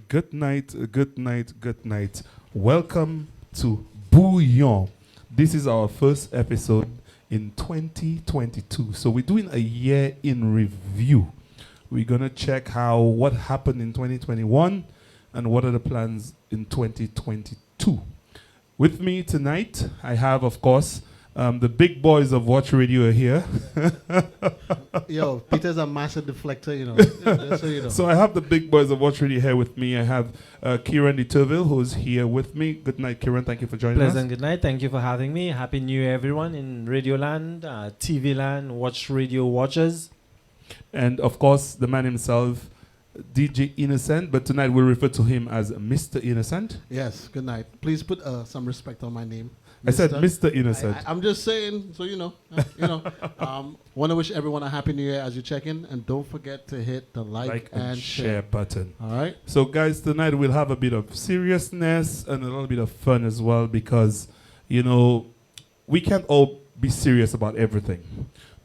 Good night, good night, good night. Welcome to Bouyon. This is our first episode in 2022. So we're doing a year in review. We're going to check what happened in 2021 and what are the plans in 2022. With me tonight, I have, of course, the big boys of Watch Radio are here. Yo, Peter's a massive deflector, just so you know. So I have the big boys of Watch Radio here with me. I have Keran D who's here with me. Good night, Keran. Thank you for joining us. Pleasant good night. Thank you for having me. Happy New Year, everyone in Radio Land, TV Land, Watch Radio watchers. And of course, the man himself, DJ Innocent. But tonight we'll refer to him as Mr. Innocent. Yes, good night. Please put some respect on my name. I said Mr. Innocent. I'm just saying, so you know. Want to wish everyone a happy New Year as you check in, and don't forget to hit the like and share button. All right. So, guys, tonight we'll have a bit of seriousness and a little bit of fun as well, because we can't all be serious about everything.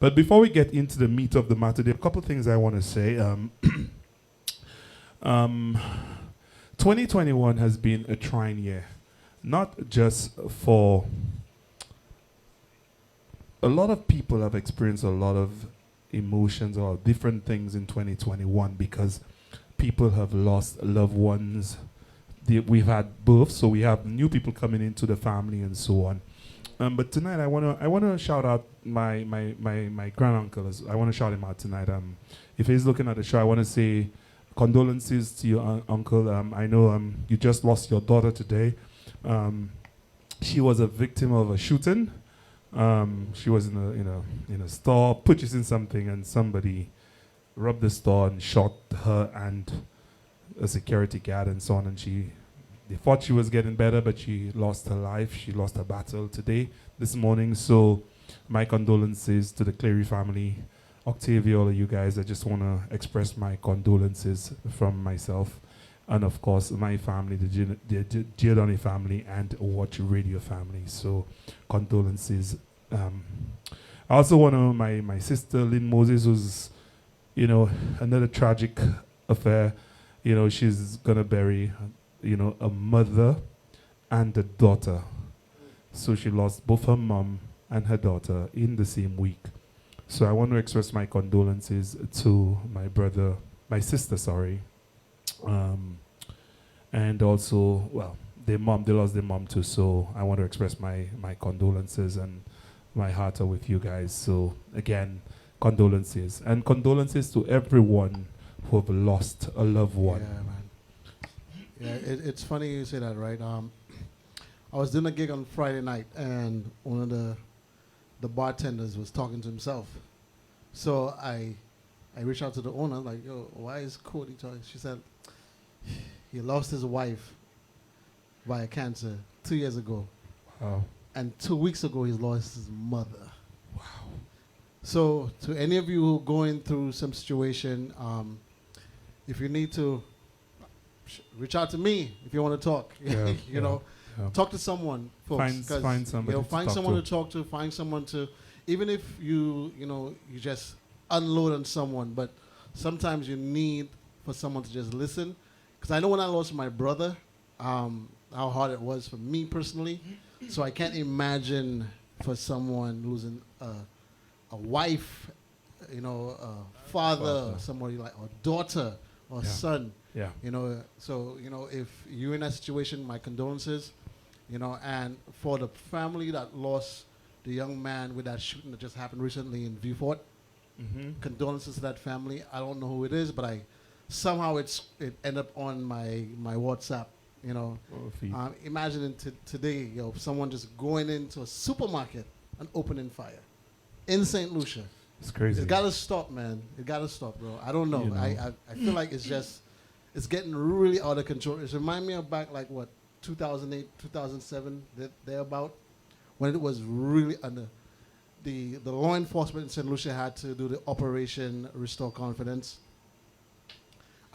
But before we get into the meat of the matter, there are a couple of things I want to say. 2021 has been a trying year. Not just for a lot of people have experienced a lot of emotions or different things in 2021 because people have lost loved ones. We've had births, so we have new people coming into the family and so on. But tonight I wanna shout out my granduncle. I wanna shout him out tonight. If he's looking at the show, I wanna say condolences to your uncle. I know you just lost your daughter today. She was a victim of a shooting. She was in a store purchasing something, and somebody robbed the store and shot her and a security guard and so on. And they thought she was getting better, but she lost her life. She lost her battle this morning. So my condolences to the Cleary family. Octavia, all of you guys, I just want to express my condolences from myself. And of course, my family, the Giordani family, and Watch Radio family. So, condolences. I also want to my sister Lynn Moses, who's another tragic affair. She's gonna bury a mother and a daughter. So she lost both her mom and her daughter in the same week. So I want to express my condolences to my sister. Sorry. And also, they lost their mom too, so I want to express my condolences, and my heart are with you guys. So again, condolences. And condolences to everyone who have lost a loved one. Yeah, man. Yeah, it's funny you say that, right? I was doing a gig on Friday night, and one of the bartenders was talking to himself. So I reached out to the owner, like, yo, why is Cody talking? She said, he lost his wife via cancer 2 years ago. Wow. And 2 weeks ago, he lost his mother. Wow. So to any of you who are going through some situation, if you need to, reach out to me if you want to talk. Yeah, talk to someone, folks. Find somebody. Find someone to talk to. Find someone to, even if you just unload on someone, but sometimes you need for someone to just listen. Because I know when I lost my brother, how hard it was for me personally. So I can't imagine for someone losing a wife, a father, somebody like, or daughter, or son. Yeah. So if you're in that situation, my condolences. And for the family that lost the young man with that shooting that just happened recently in Vieux-Fort, condolences to that family. I don't know who it is, but somehow it ended up on my WhatsApp. Imagine today, someone just going into a supermarket and opening fire in St. Lucia. It's crazy. It gotta stop, man. It gotta stop, bro. I don't know. I feel like it's getting really out of control. It reminds me of back 2008, 2007, thereabout, when it was really under the law enforcement in St. Lucia had to do the Operation Restore Confidence.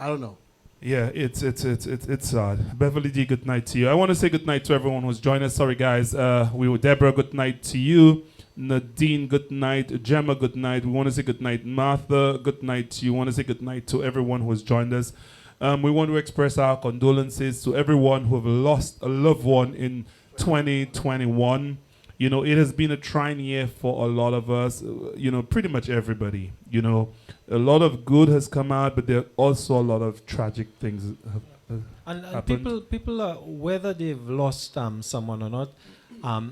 I don't know. Yeah, it's sad. Beverly D, good night to you. I want to say good night to everyone who's joined us. Sorry, guys. We were Deborah, good night to you. Nadine, good night. Gemma, good night. We want to say good night. Martha, good night to you. We want to say good night to everyone who has joined us. We want to express our condolences to everyone who have lost a loved one in 2021. You know, it has been a trying year for a lot of us, you know, pretty much everybody. You know, a lot of good has come out, but there are also a lot of tragic things have And happened. people, whether they've lost someone or not,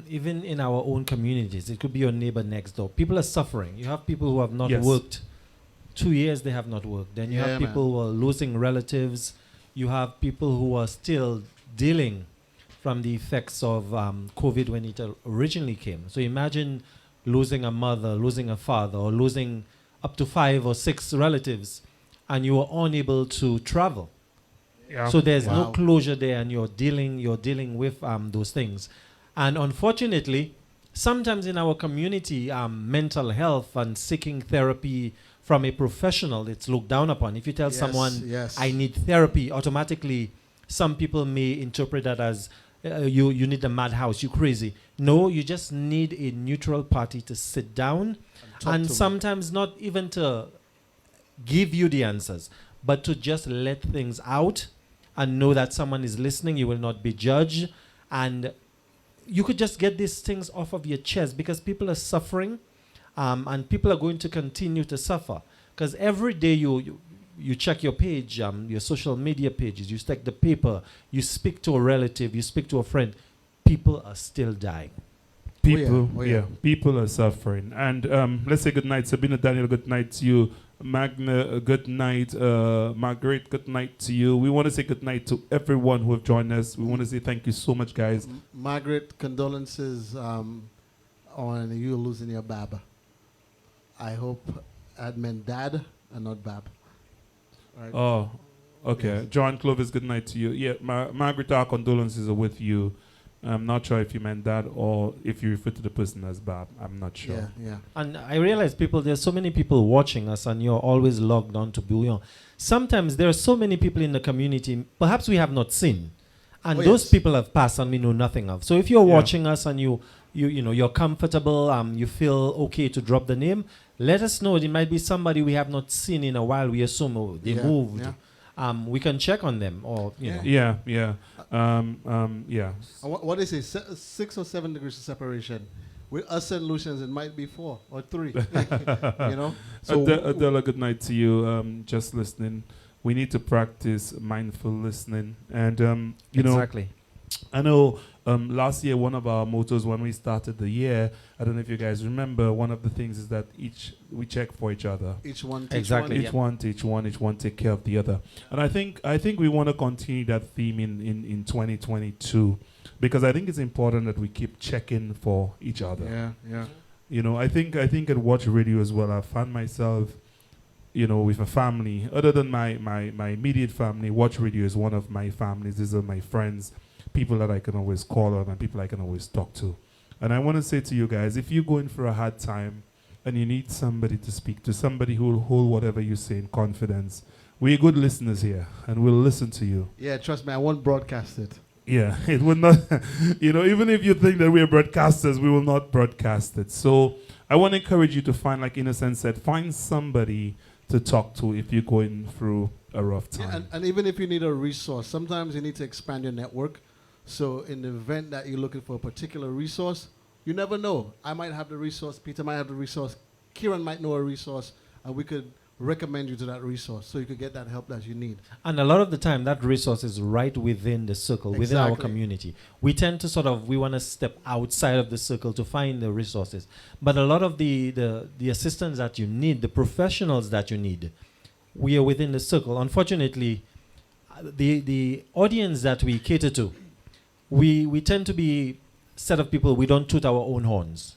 even in our own communities, it could be your neighbor next door. People are suffering. You have people who have not Yes. worked. 2 years they have not worked. Then you Yeah, have man. people who are losing relatives. You have people who are still dealing from the effects of COVID when it originally came. So imagine losing a mother, losing a father, or losing up to 5 or 6 relatives, and you are unable to travel. Yeah. So there's no Wow. closure there, and you're dealing with those things. And unfortunately, sometimes in our community, mental health and seeking therapy from a professional, it's looked down upon. If you tell Yes, someone, yes. I need therapy, automatically, some people may interpret that as you need a madhouse, you crazy. No, you just need a neutral party to sit down, talk and to 'em. sometimes not even to give you the answers, but to just let things out and know that someone is listening. You will not be judged, and you could just get these things off of your chest, because people are suffering, and people are going to continue to suffer, because every day you check your page, your social media pages, you check the paper, you speak to a relative, you speak to a friend, people are still dying. People, Oh, yeah. people are suffering. And let's say good night, Sabina, Daniel, good night to you. Magna, good night. Margaret, good night to you. We want to say good night to everyone who have joined us. We want to say thank you so much, guys. Margaret, condolences on you losing your bab. I hope that meant dad and not bab. Right? Oh, okay. Yes. John Clovis, good night to you. Yeah, Margaret, our condolences are with you. I'm not sure if you meant that or if you refer to the person as Bab. I'm not sure. Yeah, yeah. And I realize there's so many people watching us, and you're always logged on to Bouyon. Sometimes there are so many people in the community, perhaps we have not seen, and Oh, those yes. people have passed and we know nothing of. So if you're Yeah. watching us and you're comfortable, you feel okay to drop the name, let us know. It might be somebody we have not seen in a while. We assume they Yeah, moved. yeah. We can check on them, or you know. Yeah, yeah. Yeah. And what is it? 6 or 7 degrees of separation. With us and Lucians, it might be 4 or 3. You know. So Adela, good night to you. Just listening. We need to practice mindful listening. And, you know, Exactly. I know last year, one of our mottos when we started the year, I don't know if you guys remember, one of the things is that we check for each other. each one, Exactly. Each one take care of the other. And I think we want to continue that theme in 2022, because I think it's important that we keep checking for each other. Yeah, yeah. You know, I think at Watch Radio as well, I found myself, you know, with a family. Other than my immediate family, Watch Radio is one of my families. These are my friends, people that I can always call on and people I can always talk to. And I want to say to you guys, if you're going through a hard time and you need somebody to speak to, somebody who will hold whatever you say in confidence, we're good listeners here and we'll listen to you. Yeah, trust me, I won't broadcast it. Yeah, it would not, you know, even if you think that we are broadcasters, we will not broadcast it. So I want to encourage you to find, like Innocent said, find somebody to talk to if you're going through a rough time. Yeah, and even if you need a resource, sometimes you need to expand your network. So in the event that you're looking for a particular resource, you never know. I might have the resource, Peter might have the resource, Keran might know a resource, and we could recommend you to that resource so you could get that help that you need. And a lot of the time, that resource is right within the circle, within our Exactly. community. We tend to we want to step outside of the circle to find the resources. But a lot of the assistance that you need, the professionals that you need, we are within the circle. Unfortunately, the audience that we cater to, we tend to be set of people, we don't toot our own horns.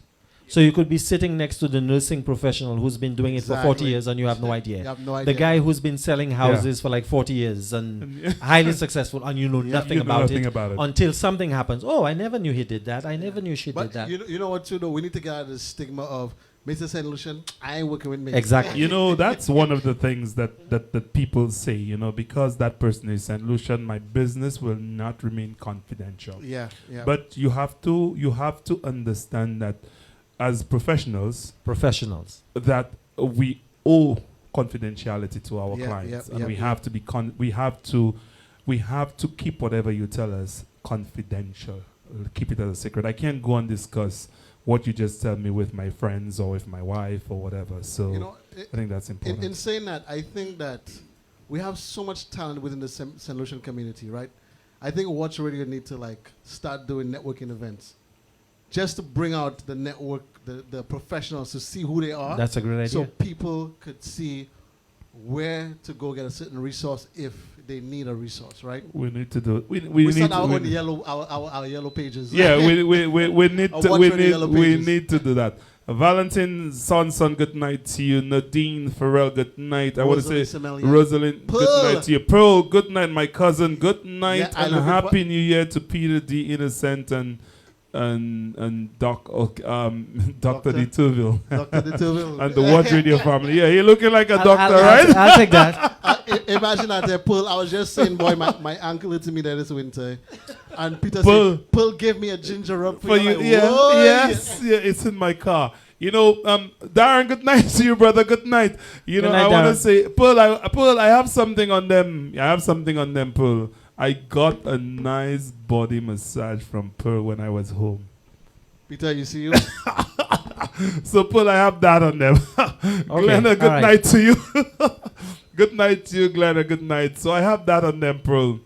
So you could be sitting next to the nursing professional who's been doing it for 40 Exactly. years and you have no You idea. have no idea. The guy who's been selling houses for like 40 years and highly successful, and you know nothing, You know about, nothing it about it. until something happens. Oh, I never knew he did that. I never knew she did But that. you know what too though? We need to get out of the stigma of Mr. St. Lucian, I ain't working with me. Exactly. You know, that's one of the things that people say, you know, because that person is St. Lucian, my business will not remain confidential. Yeah, yeah. But you have to understand that as professionals, Professionals. that we owe confidentiality to our Yeah, clients, yeah, and yeah, we yeah. have to be we have to keep whatever you tell us confidential. Keep it as a secret. I can't go and discuss what you just tell me with my friends or with my wife or whatever. So You know, I think that's important. in saying that, I think that we have so much talent within the St. Lucian community, right? I think Watch Radio need to like start doing networking events, just to bring out the network, the professionals to see who they are. That's a great So idea. people could see where to go get a certain resource if they need a resource, right? We need to do. We We need start to. our we own need- yellow, our yellow pages. Yeah, we need A to watch we for the need yellow we pages. need to do that. Valentine, son, good night to you. Nadine, Pharrell, good night. I want to say Rosalind Semelian. Rosalind, Pearl. good night to you. Pearl, good night, my cousin. Good night Yeah, I and love it. happy New Year to Peter D. Innocent and Dr. D. Tuville Dr. De Tuville. and the Watch Radio family. Yeah, he looking like a I'll- doctor, I'll- right? I'll take that. Imagine that there, Pearl. I was just saying, boy, my uncle hit me there this winter, and Peter Pearl. said, "Pearl gave me a ginger rub For you, Like, yeah, "Whoa, yes, yeah, it's in my car. You know, Darren, good night to you, brother. Good night. You Good know, night, I want Darren. to say, Pearl, I have something on them. I have something on them, Pearl. I got a nice body massage from Pearl when I was home. Peter, you see you. So, Pearl, I have that on them. Glenna, good all right. night to you. Good night to you, Glenna. Good night. So, I have that on them, Pearl.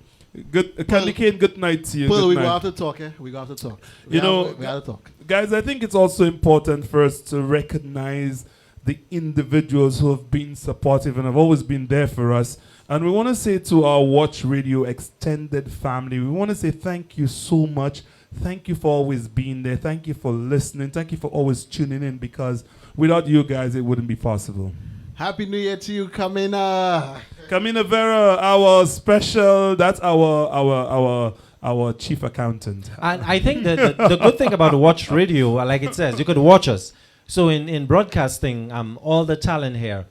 Good, Candy Cane, good night to you. Pearl, good we night. go have to talk, eh? We got to talk. You know, we got to talk. Guys, I think it's also important for us to recognize the individuals who have been supportive and have always been there for us. And we want to say to our Watch Radio extended family, we want to say thank you so much. Thank you for always being there. Thank you for listening. Thank you for always tuning in, because without you guys, it wouldn't be possible. Happy New Year to you, Kamina. Camina Vera, our special, that's our chief accountant. And I think that the good thing about Watch Radio, like it says, you could watch us. So in broadcasting, all the talent here,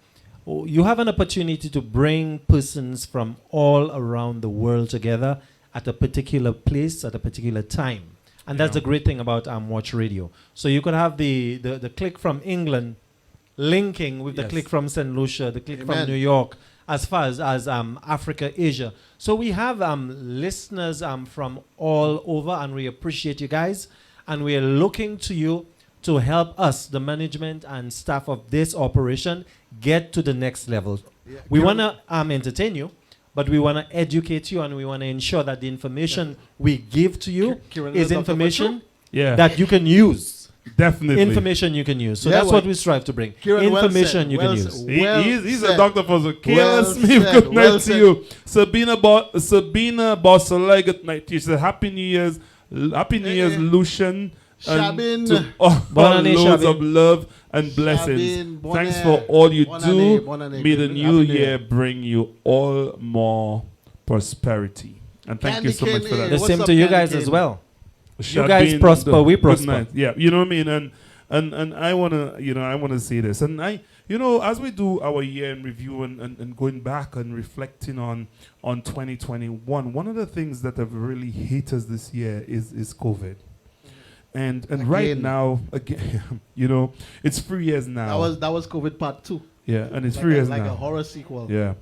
you have an opportunity to bring persons from all around the world together at a particular place at a particular time. And that's Yeah. the great thing about Watch Radio. So you could have the click from England linking with the Yes. click from St. Lucia, the click Amen. from New York, as far as Africa, Asia. So we have listeners from all over, and we appreciate you guys. And we are looking to you to help us, the management and staff of this operation, get to the next level. Yeah. We Karen- want to entertain you, but we want to educate you, and we want to ensure that the information we give to you Karen, is Dr. information Yeah, that you can use. definitely. Information you can use. So Yeah, that's well, what we strive to bring. Kieran, well Information said, you well can said. use. He- Well he's a said. doctor for the Kayla Well Smith. said, Good night well to said. you. Sabina Bossalai, good night to you. She said Happy New Year's, Lucian. Shabin. To Bonne année, loads Shabin. of love and blessings. Shabin, bonne Thanks année. for all you Bonne do. année, bonne année. May the Good- new Happy New year Year. bring you all more prosperity. And thank Candy you so much cane, for that. The What's same up, to you Candy guys Cane? as well. You Shabin, guys prosper, we good prosper. night. Yeah, you know what I mean? And I wanna say this. And as we do our year in review and going back and reflecting on 2021, one of the things that have really hit us this year is COVID. And right Again. now, again, it's 3 years now. That was COVID part 2. Yeah, and it's like 3 years like now. a horror sequel. Yeah.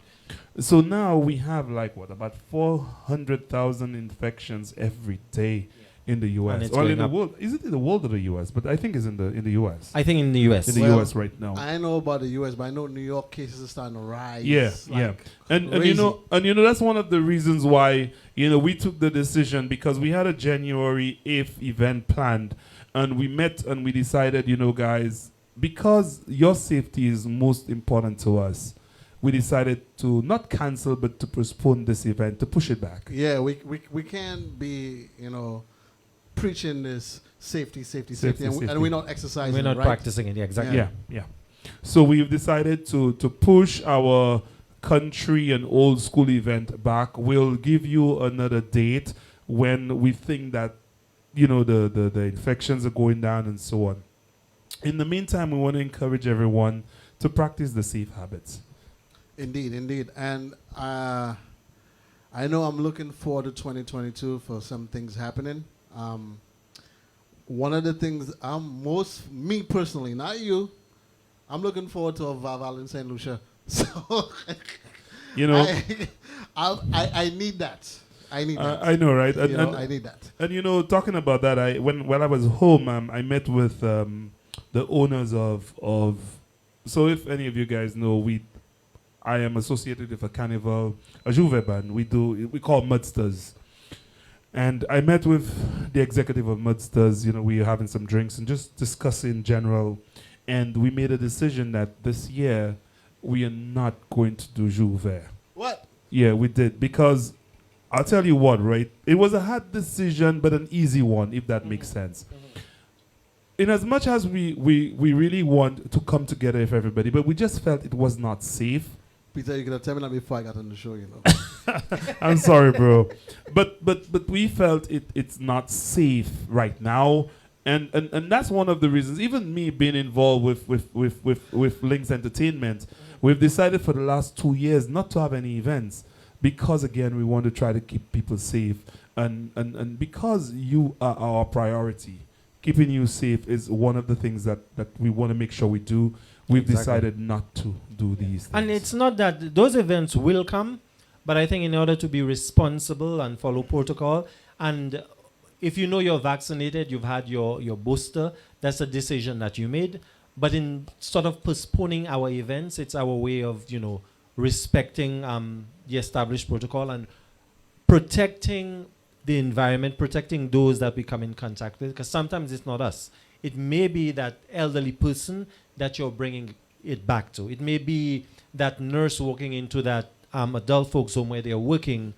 So now we have about 400,000 infections every day in the U.S. And it's Or in going the up. world. Is it in the world or the U.S.? But I think it's in the U.S. I think in the US. in the Well, U.S. right now. I know about the US, but I know New York cases are starting to rise. Yeah, like yeah. And crazy. that's one of the reasons why we took the decision, because we had a January 8th event planned, and we met and we decided, guys, because your safety is most important to us, we decided to not cancel but to postpone this event, to push it back. Yeah, we can't be, preaching this safety, Safety. and we're not exercising. We're not right? practicing it. Yeah, exactly. Yeah. So we've decided to push our country and old school event back. We'll give you another date when we think that the infections are going down and so on. In the meantime, we want to encourage everyone to practice the safe habits. Indeed. And I know I'm looking forward to 2022 for some things happening. One of the things me personally, not you, I'm looking forward to a Val in St. Lucia So You know, I need that. I need that. I know, right? You know, I need that. And you know, talking about that, while I was home, I met with the owners of. So if any of you guys know, I am associated with a carnival, a Juve band. We call Mudsters, and I met with the executive of Mudsters. You know, we were having some drinks and just discussing general, and we made a decision that this year we are not going to do Juve. What? Yeah, we did because I'll tell you what, right? It was a hard decision, but an easy one, if that makes sense. In as much as we really want to come together with everybody, but we just felt it was not safe. Peter, you could have told me that before I got on the show, you know. I'm sorry, bro. But we felt it's not safe right now. And that's one of the reasons, even me being involved with Links Entertainment, we've decided for the last 2 years not to have any events. Because again, we want to try to keep people safe, and because you are our priority, keeping you safe is one of the things that we want to make sure we do. We've decided not to do these things. And it's not that those events will come, but I think in order to be responsible and follow protocol, and if you know you're vaccinated, you've had your booster, that's a decision that you made. But in sort of postponing our events, it's our way of, you know, respecting the established protocol and protecting the environment, protecting those that we come in contact with, because sometimes it's not us. It may be that elderly person that you're bringing it back to. It may be that nurse walking into that adult folks home where they're working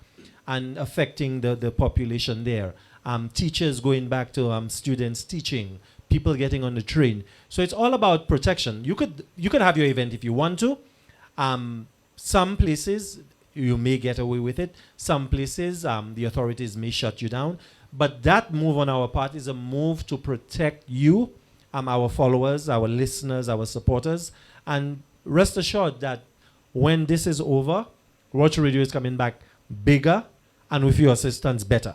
and affecting the population there. Teachers going back to students teaching, people getting on the train. So it's all about protection. You could have your event if you want to. Some places you may get away with it. Some places the authorities may shut you down. But that move on our part is a move to protect you, our followers, our listeners, our supporters. And rest assured that when this is over, Watch Radio is coming back bigger and with your assistance better.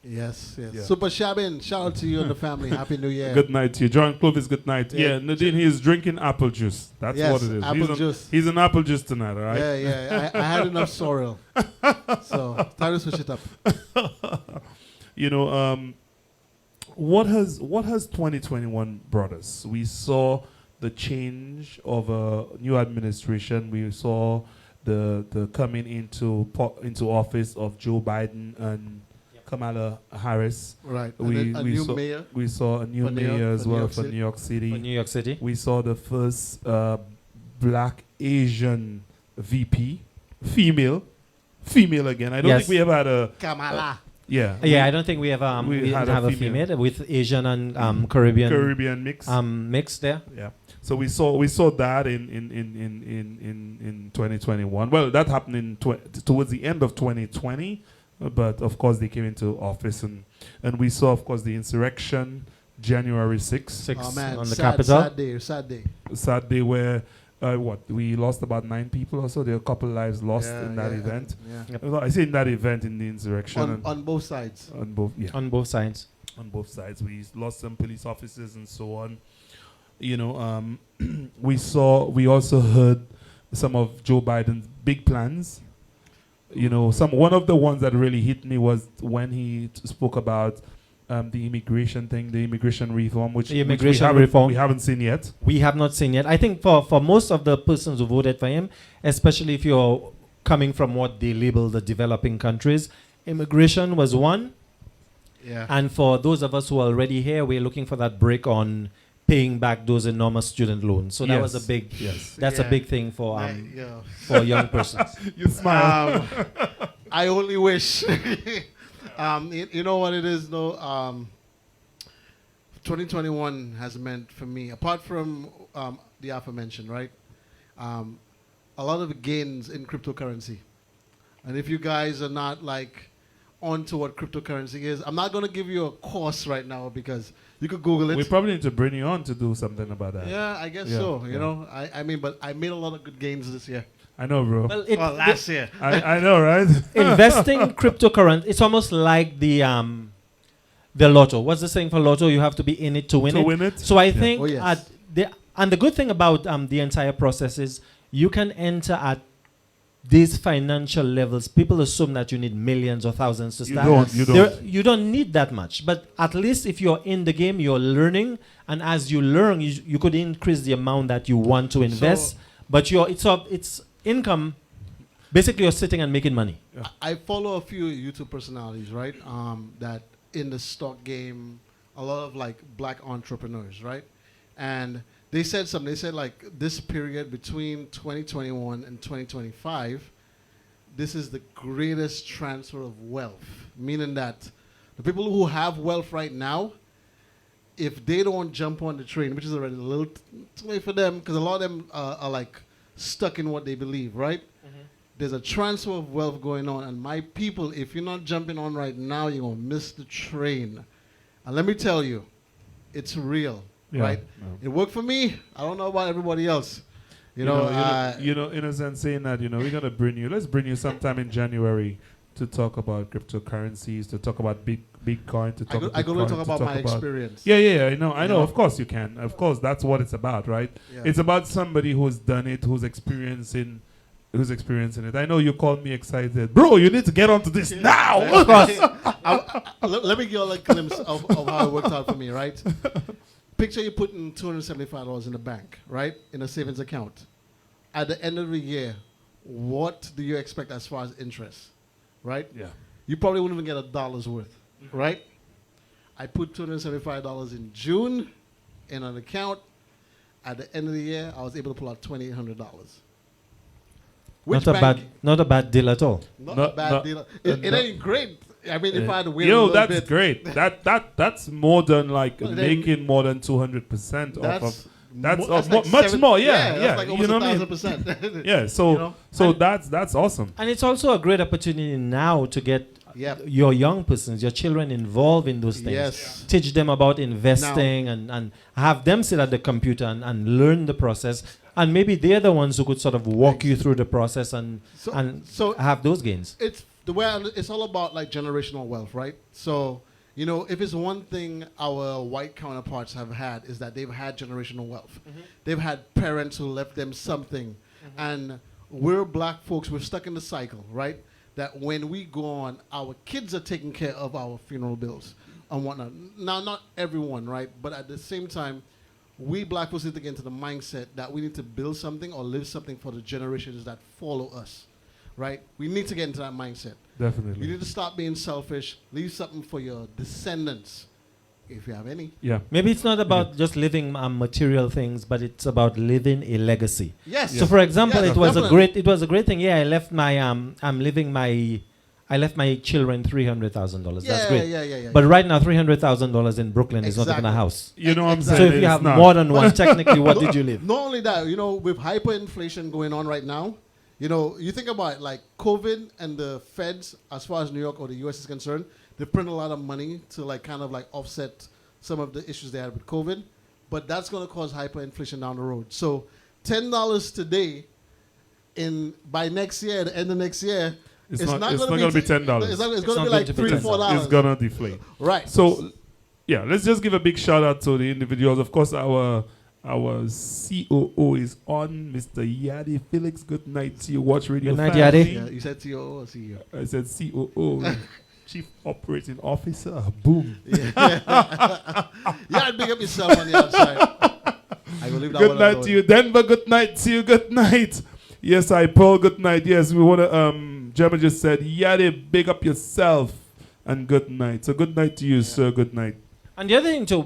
Yes, yes. Yeah. Super Shabin, shout out to you and the family. Happy New Year. Good night to you. John Clovis, good night. Yeah. Yeah, Nadine, he is drinking apple juice. That's Yes, what it is. apple juice. He's an apple juice tonight, all right? Yeah, yeah. I had enough sorrel. So, time to switch it up. You know, what has 2021 brought us? We saw the change of a new administration. We saw the coming into office of Joe Biden and Kamala Harris. Right. We new saw, mayor. We saw a new For New York- mayor as for New well York for City. New York City. For New York City. We saw the first black Asian VP, female again. I don't Yes. think we ever had a Kamala. yeah. Yeah, I don't think we ever we we didn't had a have a female. female with Asian and Caribbean Caribbean mix. mix there. Yeah. So we saw that in 2021. Well, that happened towards the end of 2020, but of course they came into office and we saw, of course, the insurrection, January 6th. Oh man, on the sad, Capitol. sad day. Sad day where we lost about 9 people or so. There were a couple lives lost Yeah, in that yeah, event. Yeah. Yep. Well, I say in that event, in the insurrection, On both sides. on both On both sides. on both sides. We lost some police officers and so on. You know, we also heard some of Joe Biden's big plans. You know, one of the ones that really hit me was when he spoke about the immigration thing, the immigration reform, which The which immigration reform. we haven't seen yet. We have not seen yet. I think for most of the persons who voted for him, especially if you're coming from what they label the developing countries, immigration was one. Yeah. And for those of us who are already here, we're looking for that break on paying back those enormous student loans. So that was a big, that's a Yeah. big thing for Yeah. for young persons. You smile. I only wish. You know what it is, though? 2021 has meant for me, apart from the aforementioned, right? A lot of gains in cryptocurrency. And if you guys are not like onto what cryptocurrency is, I'm not going to give you a course right now because you could Google it. We probably need to bring you on to do something about that. Yeah, I guess Yeah, so. You yeah. know, I mean, but I made a lot of good gains this year. I know, bro. Well, Well, last year. I know, right? investing cryptocurrency, it's almost like the lotto. What's the saying for lotto? You have to be in it to win To it. win it. So I Yeah. think Oh, yes. the good thing about the entire process is you can enter at these financial levels. People assume that you need millions or thousands to You start. don't. You don't. You don't need that much. But at least if you're in the game, you're learning. And as you learn, you could increase the amount that you want to invest. So- But it's income. Basically, you're sitting and making money. I follow a few YouTube personalities, right? That in the stock game, a lot of like black entrepreneurs, right? And they said something. They said like this period between 2021 and 2025, this is the greatest transfer of wealth. Meaning that the people who have wealth right now, if they don't jump on the train, which is already a little too late for them, because a lot of them are like stuck in what they believe, right? There's a transfer of wealth going on, and my people, if you're not jumping on right now, you're gonna miss the train. And let me tell you, it's real, Yeah, right? yeah. It worked for me. I don't know about everybody else. You know, in a sense, saying that, we're gonna bring you. Let's bring you sometime in January to talk about cryptocurrencies, to talk about Bitcoin, to talk. I Bitcoin, go to talk about my experience. Yeah. I know. You know? Of course you can. Of course, that's what it's about, right? Yeah. It's about somebody who's done it, who's experiencing it. I know you called me excited, bro. You need to get onto this now. Let me give you a glimpse of how it worked out for me, right? Picture you putting $275 in the bank, right, in a savings account. At the end of the year, what do you expect as far as interest, right? Yeah. You probably wouldn't even get $1 worth, right? I put $275 in June in an account. At the end of the year, I was able to pull out $2,800. Which bank? Not a bad deal at all. Not No, a bad no, deal. It ain't great. I mean, if I had to wait a Yo, little that's bit, great. That's more than like Well, then- making more than 200% off that's of. That's like much 7 more. Yeah. That's like almost You know what I mean? 1,000%. Yeah. So You know? so that's awesome. And it's also a great opportunity now to get Yep. your young persons, your children involved in those things. Yes. Teach them about investing and have them sit at the computer and learn the process. And maybe they're the ones who could sort of walk you through the process and So have those gains. it's the way it's all about like generational wealth, right? So if it's one thing our white counterparts have had is that they've had generational wealth. They've had parents who left them something, and we're black folks. We're stuck in the cycle, right? That when we go on, our kids are taking care of our funeral bills and whatnot. Now, not everyone, right? But at the same time, we black folks need to get into the mindset that we need to build something or live something for the generations that follow us, right? We need to get into that mindset. Definitely. You need to stop being selfish. Leave something for your descendants, if you have any. Yeah. Maybe it's not about just living material things, but it's about living a legacy. Yes. So, for example, Yes, it was definitely. a great thing. Yeah, I left my children $300,000. That's great. Yeah. But right now, $300,000 in Brooklyn is not even a Exactly. house. You know what I'm Exactly. saying? So if you It's have not. more than one, technically, what did you live? Not only that, with hyperinflation going on right now, you think about it, like COVID and the feds, as far as New York or the U.S. is concerned, they print a lot of money to like kind of like offset some of the issues they had with COVID, but that's going to cause hyperinflation down the road. So $10 today, by next year, the end of next year, It's not going to be $10. It's going It's to not be going like to be $3 $10. $4. It's going to deflate. Right. So, yeah, let's just give a big shout out to the individuals. Of course, our COO is on, Mr. Yadi Felix. Good night to you, Watch Radio Good night, family. Yadi. Yeah, you said COO or CEO? I said COO, Chief Operating Officer. Boom. Yeah, big up yourself on the outside. I will leave that Good one night alone. to you, Denver. Good night to you. Good night. Yes, Paul. Good night. Yes, we want to. Gemma just said, Yadi, big up yourself and good night. So good night to you, sir. Good night. And the other thing too,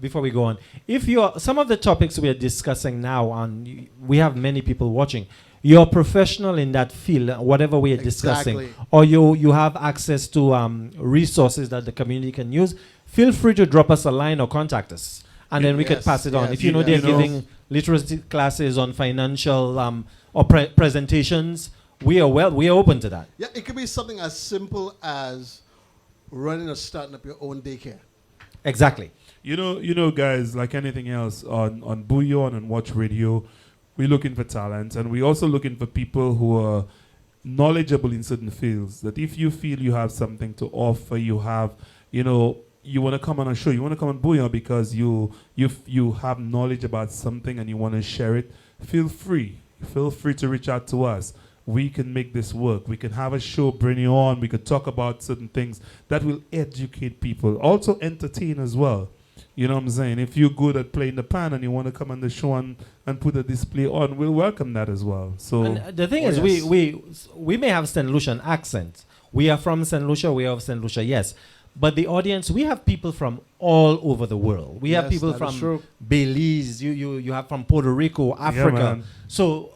before we go on, if you're some of the topics we are discussing now, and we have many people watching, you're professional in that field, whatever we are discussing, Exactly. or you have access to resources that the community can use, feel free to drop us a line or contact us, and then we could Yes, pass it on. yes, If you know yes. they're You know- giving literacy classes on financial or presentations, we are open to that. Yeah, it could be something as simple as running or starting up your own daycare. Exactly. You know, guys, like anything else on Bouyon and Watch Radio, we're looking for talent, and we're also looking for people who are knowledgeable in certain fields. That if you feel you have something to offer, you want to come on a show, you want to come on Bouyon because you have knowledge about something and you want to share it, feel free. feel free to reach out to us. We can make this work. We can have a show, bring you on. We could talk about certain things that will educate people, also entertain as well. You know what I'm saying? If you're good at playing the pan and you want to come on the show and put a display on, we'll welcome that as well. So And the thing is, yes. we may have St. Lucian accents. We are from St. Lucia. We are of St. Lucia, yes. But the audience, we have people from all over the world. We have Yes, people that is from true. Belize. You have from Puerto Rico, Africa. man. So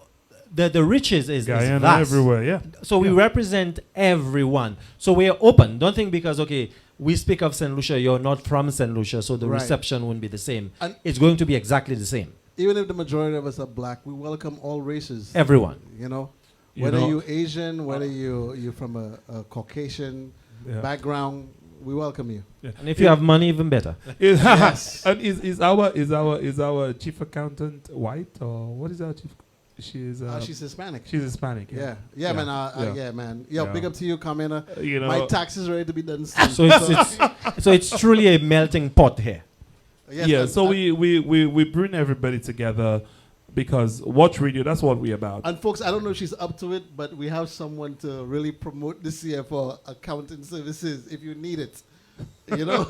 the riches is Guyana, vast. everywhere, yeah. So we represent everyone. So we are open. Don't think because, okay, we speak of St. Lucia, you're not from St. Lucia, so the Right. reception won't be the same. And- It's going to be exactly the same. Even if the majority of us are black, we welcome all races. Everyone. You know, You whether know- you're Asian, whether you're from a Caucasian Yeah. background, we welcome you. And if you have money, even better. Yes. And is our chief accountant white, or what is our chief? She's She's Hispanic. she's Hispanic. Yeah, man. Yeah, man. Yo, Yeah. big up to you, Carmena. You know, My taxes ready to be done soon. So it's truly a melting pot here. Yes, yeah. and- So we bring everybody together because Watch Radio. That's what we're about. And folks, I don't know if she's up to it, but we have someone to really promote this year for accounting services if you need it. You know?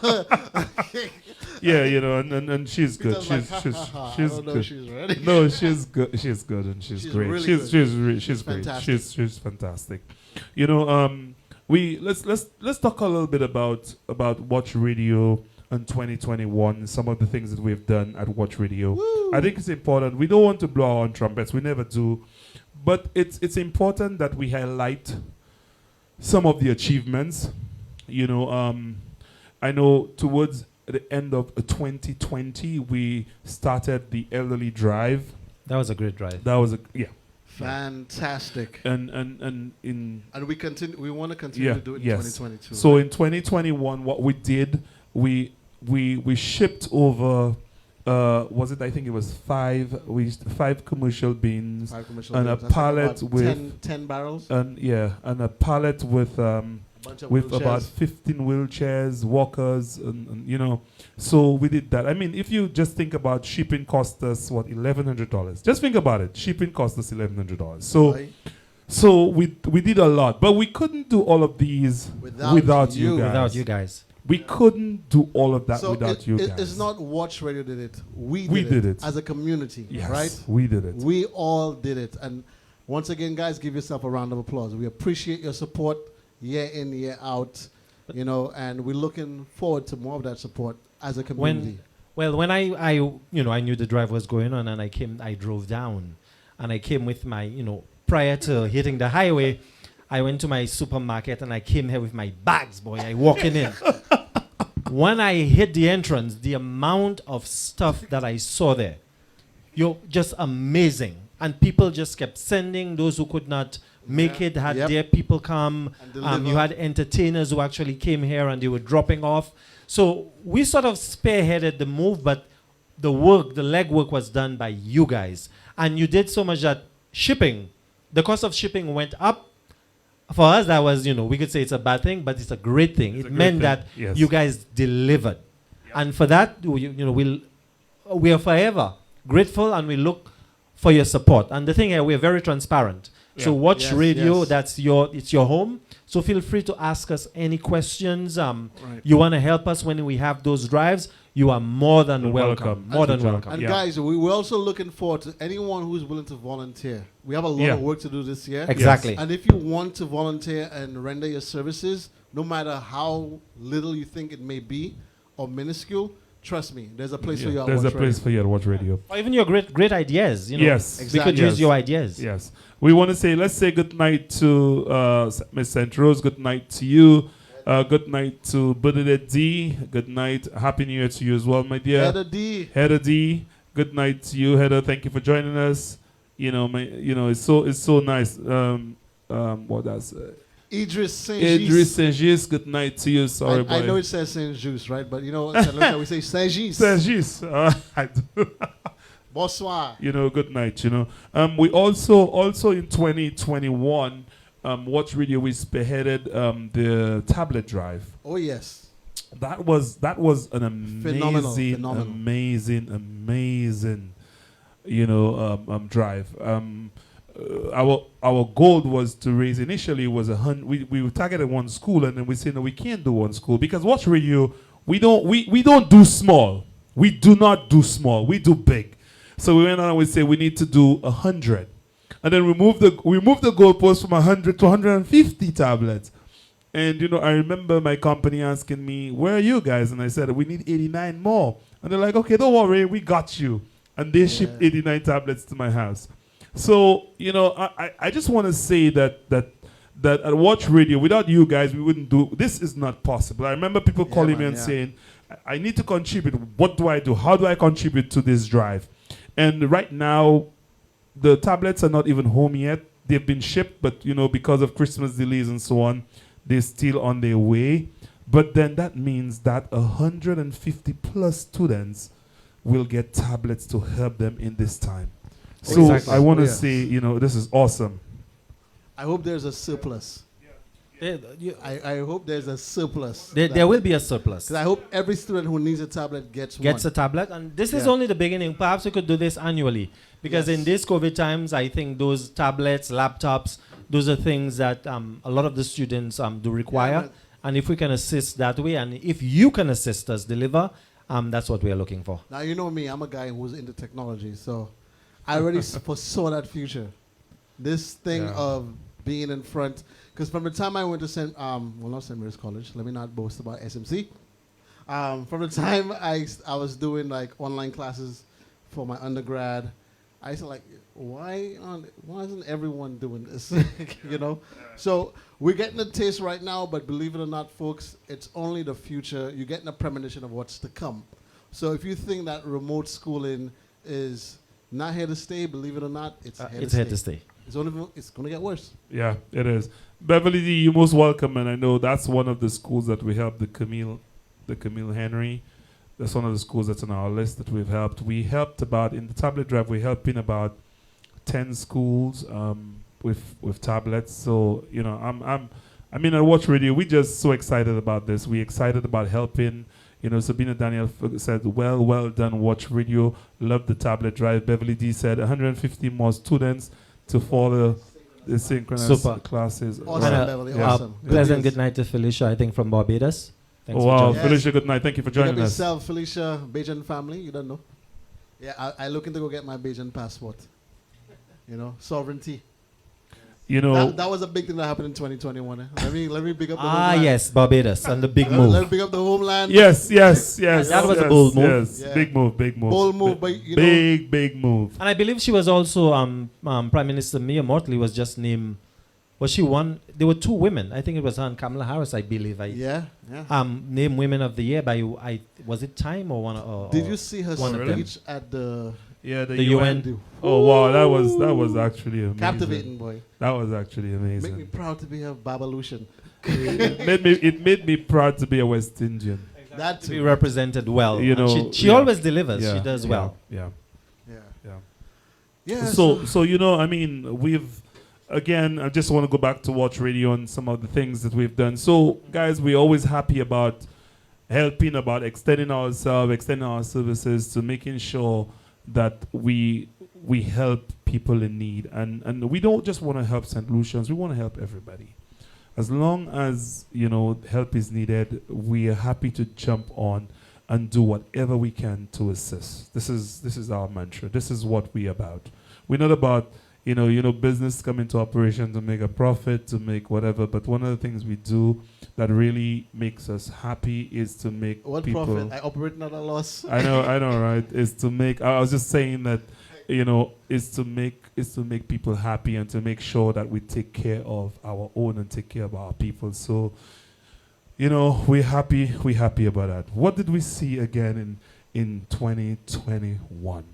Yeah, you know, and she's good. Peter's like, She's I she's don't know good. if she's ready. No, she's good. She's good, and she's She's great. really she's good. she's great. fantastic. She's fantastic. You know, let's talk a little bit about Watch Radio in 2021. Some of the things that we've done at Watch Radio. Woo. I think it's important. We don't want to blow our own trumpets. We never do, but it's important that we highlight some of the achievements. You know, I know towards the end of 2020, we started the elderly drive. That was a great drive. That was Fantastic. and in And we want to continue Yeah, to do it in yes. 2022. so in 2021, what we did, we shipped over. Was it? I think it was five commercial bins 5 commercial and a bins. That's pallet about with 10 barrels. and a pallet with A bunch of with wheelchairs. about 15 wheelchairs, walkers, and you know. So we did that. I mean, if you just think about shipping cost us what $1,100. Just think about it. Shipping cost us $1,100. So Right? so we did a lot, but we couldn't do all of these without you guys. Without you guys. We couldn't do all of that So without you guys. it's not Watch Radio did it. We did it. as a community, Yes, right? we did it. We all did it. And once again, guys, give yourself a round of applause. We appreciate your support year in, year out, you know, and we're looking forward to more of that support as a community. When I I knew the drive was going on, and I drove down, and I came with my, prior to hitting the highway, I went to my supermarket and I came here with my bags, boy. I walking in. When I hit the entrance, the amount of stuff that I saw there, just amazing. And people just kept sending. Those who could not make it had Yep. their people come. And deliver. You had entertainers who actually came here and they were dropping off. So we sort of spearheaded the move, but the legwork was done by you guys. And you did so much that the cost of shipping went up. For us, that was, we could say it's a bad thing, but it's a great thing. It's a It great meant thing, that yes. you guys delivered. And for that, we are forever grateful, and we look for your support. And the thing here, we're very transparent. So Yeah. Watch Yes, Radio, yes. it's your home. So feel free to ask us any questions. Right. You want to help us when we have those drives, you are more than welcome. More than welcome. And Yeah. guys, we're also looking forward to anyone who's willing to volunteer. We have a lot Yeah. of work to do this year. Exactly. And if you want to volunteer and render your services, no matter how little you think it may be or minuscule, trust me, there's a place for you. at There's a Watch place Radio. for you at Watch Radio. Or even your great ideas. Yes. We Exactly. could use Yes. your ideas. Yes. We want to say, let's say good night to Miss St. Rose. Good night to you. Good night to Bernadette D. Good night. Happy New Year to you as well, my dear. Heather D. Heather D. Good night to you, Heather. Thank you for joining us. It's so nice. What else? Idris Saint Idris Saint-Gis. Good night to you. Sorry, boy. I know it says Saint Just, right? But in St. Lucia, we say Saint Just. Saint-Gis. I do. Bonsoir. Good night. We also in 2021, Watch Radio, we spearheaded the tablet drive. Oh, yes. That was an amazing, Phenomenal. amazing. drive. Our goal was to raise initially was we were targeted one school, and then we said no, we can't do one school because Watch Radio we don't do small. We do not do small. We do big. So we went on and we said we need to do 100, and then we moved the goalpost from 100 to 150 tablets. And I remember my company asking me, "Where are you guys?" And I said, "We need 89 more." And they're like, "Okay, don't worry, we got you." And they shipped 89 tablets to my house. So, I just want to say that at Watch Radio, without you guys, we wouldn't do, this is not possible. I remember people calling me and saying, I need to contribute. What do I do? How do I contribute to this drive? And right now, the tablets are not even home yet. They've been shipped, but, because of Christmas delays and so on, they're still on their way. But then that means that 150 plus students will get tablets to help them in this time. So Exactly. I want to say, this is awesome. I hope there's a surplus. I hope there's a surplus. There will be a surplus. 'Cause I hope every student who needs a tablet gets Gets one. a tablet, and this is only the beginning. Perhaps we could do this annually, because in these COVID times, I think those tablets, laptops, those are things that a lot of the students do require. And if we can assist that way, and if you can assist us deliver, that's what we are looking for. Now, you know me, I'm a guy who's into technology, so I already foresaw that future. This thing of being in front, because from the time I went to not St. Mary's College, let me not boast about SMC. From the time I was doing like online classes for my undergrad, I used to like, why isn't everyone doing this? So we're getting a taste right now, but believe it or not, folks, it's only the future. You're getting a premonition of what's to come. So if you think that remote schooling is not here to stay, believe it or not, it's here to stay. It's going to get worse. Yeah, it is. Beverly D, you're most welcome, and I know that's one of the schools that we helped, the Camille Henry. That's one of the schools that's on our list that we've helped. We helped in the tablet drive, we're helping about 10 schools with tablets. So, at Watch Radio, we're just so excited about this. We're excited about helping. Sabina Daniel said, well done, Watch Radio. Love the tablet drive. Beverly D said 150 more students to follow the synchronous classes. Awesome, Beverly. Awesome. Pleasant good night to Felicia, I think, from Barbados. Thanks wow, for Felicia, good night. Thank you for joining us. Yourself, Felicia, Bajan family. You don't know. Yeah, I looking to go get my Bajan passport. Sovereignty. That was a big thing that happened in 2021. Let me big up the homeland. Yes, Barbados and the big move. Let me big up the homeland. Yes. That was a bold move. Yes, yeah. Big move. Bold move, but big move. And I believe she was also Prime Minister Mia Mottley was just named. Was she one? There were two women. I think it was her and Kamala Harris. I believe. Named Women of the Year by was it Time or one? Did you see her one speech at the? Yeah, the UN. Oh wow, that was actually amazing. Captivating, boy. That was actually amazing. Make me proud to be a Babalusian. it made me proud to be a West Indian. Exactly. That to be represented well. She yeah. always delivers. Yeah. She does well. Yeah. So we've again. I just want to go back to Watch Radio and some of the things that we've done. So guys, we're always happy about helping, about extending ourselves, extending our services to making sure that we help people in need, and we don't just want to help St. Lucians, we want to help everybody. As long as help is needed, we are happy to jump on and do whatever we can to assist. This is our mantra. This is what we're about. We're not about business come into operation to make a profit, to make whatever, but one of the things we do that really makes us happy is to make people... profit? I operate not a loss. I know, right? Is to make... I was just saying that, is to make people happy and to make sure that we take care of our own and take care of our people. So, we're happy about that. What did we see again in 2021?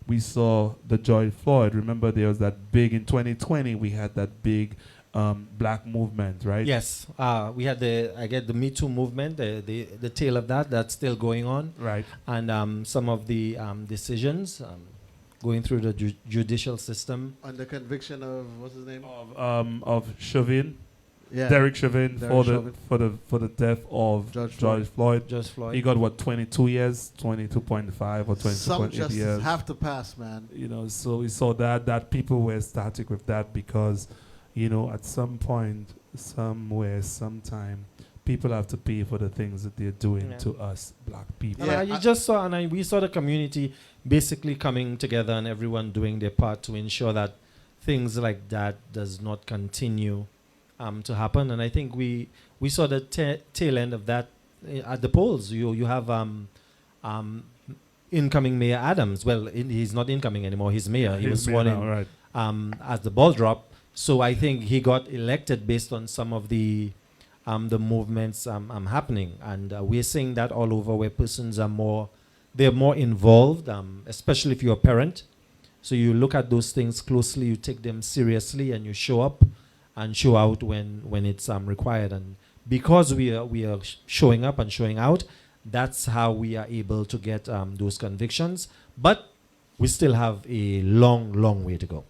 We saw the George Floyd. Remember, there was that big... In 2020, we had that big... black movement, right? Yes, we had the Me Too movement, the tail of that's still going on, right? And some of the decisions going through the judicial system on the conviction of what's his name of Chauvin. Yeah. Derek Chauvin Derek for Chauvin. the death of George Floyd. Just Floyd. He got what, 22 years, 22.5 or Some 22.8 justices years. have to pass, man. You know, so we saw that people were static with that because, you know, at some point, somewhere, sometime, people have to pay for the things that they're doing Yeah. to us, black people. And Yeah, you I- just saw, we saw the community basically coming together and everyone doing their part to ensure that things like that does not continue to happen. And I think we saw the tail end of that at the polls. You have incoming Mayor Adams. Well, he's not incoming anymore. He's mayor. He was He's sworn now, in right. as the ball drop. So I think he got elected based on some of the movements happening, and we're seeing that all over where persons are more involved, especially if you're a parent. So you look at those things closely, you take them seriously, and you show up and show out when it's required. And because we are showing up and showing out, that's how we are able to get those convictions. But we still have a long way to go.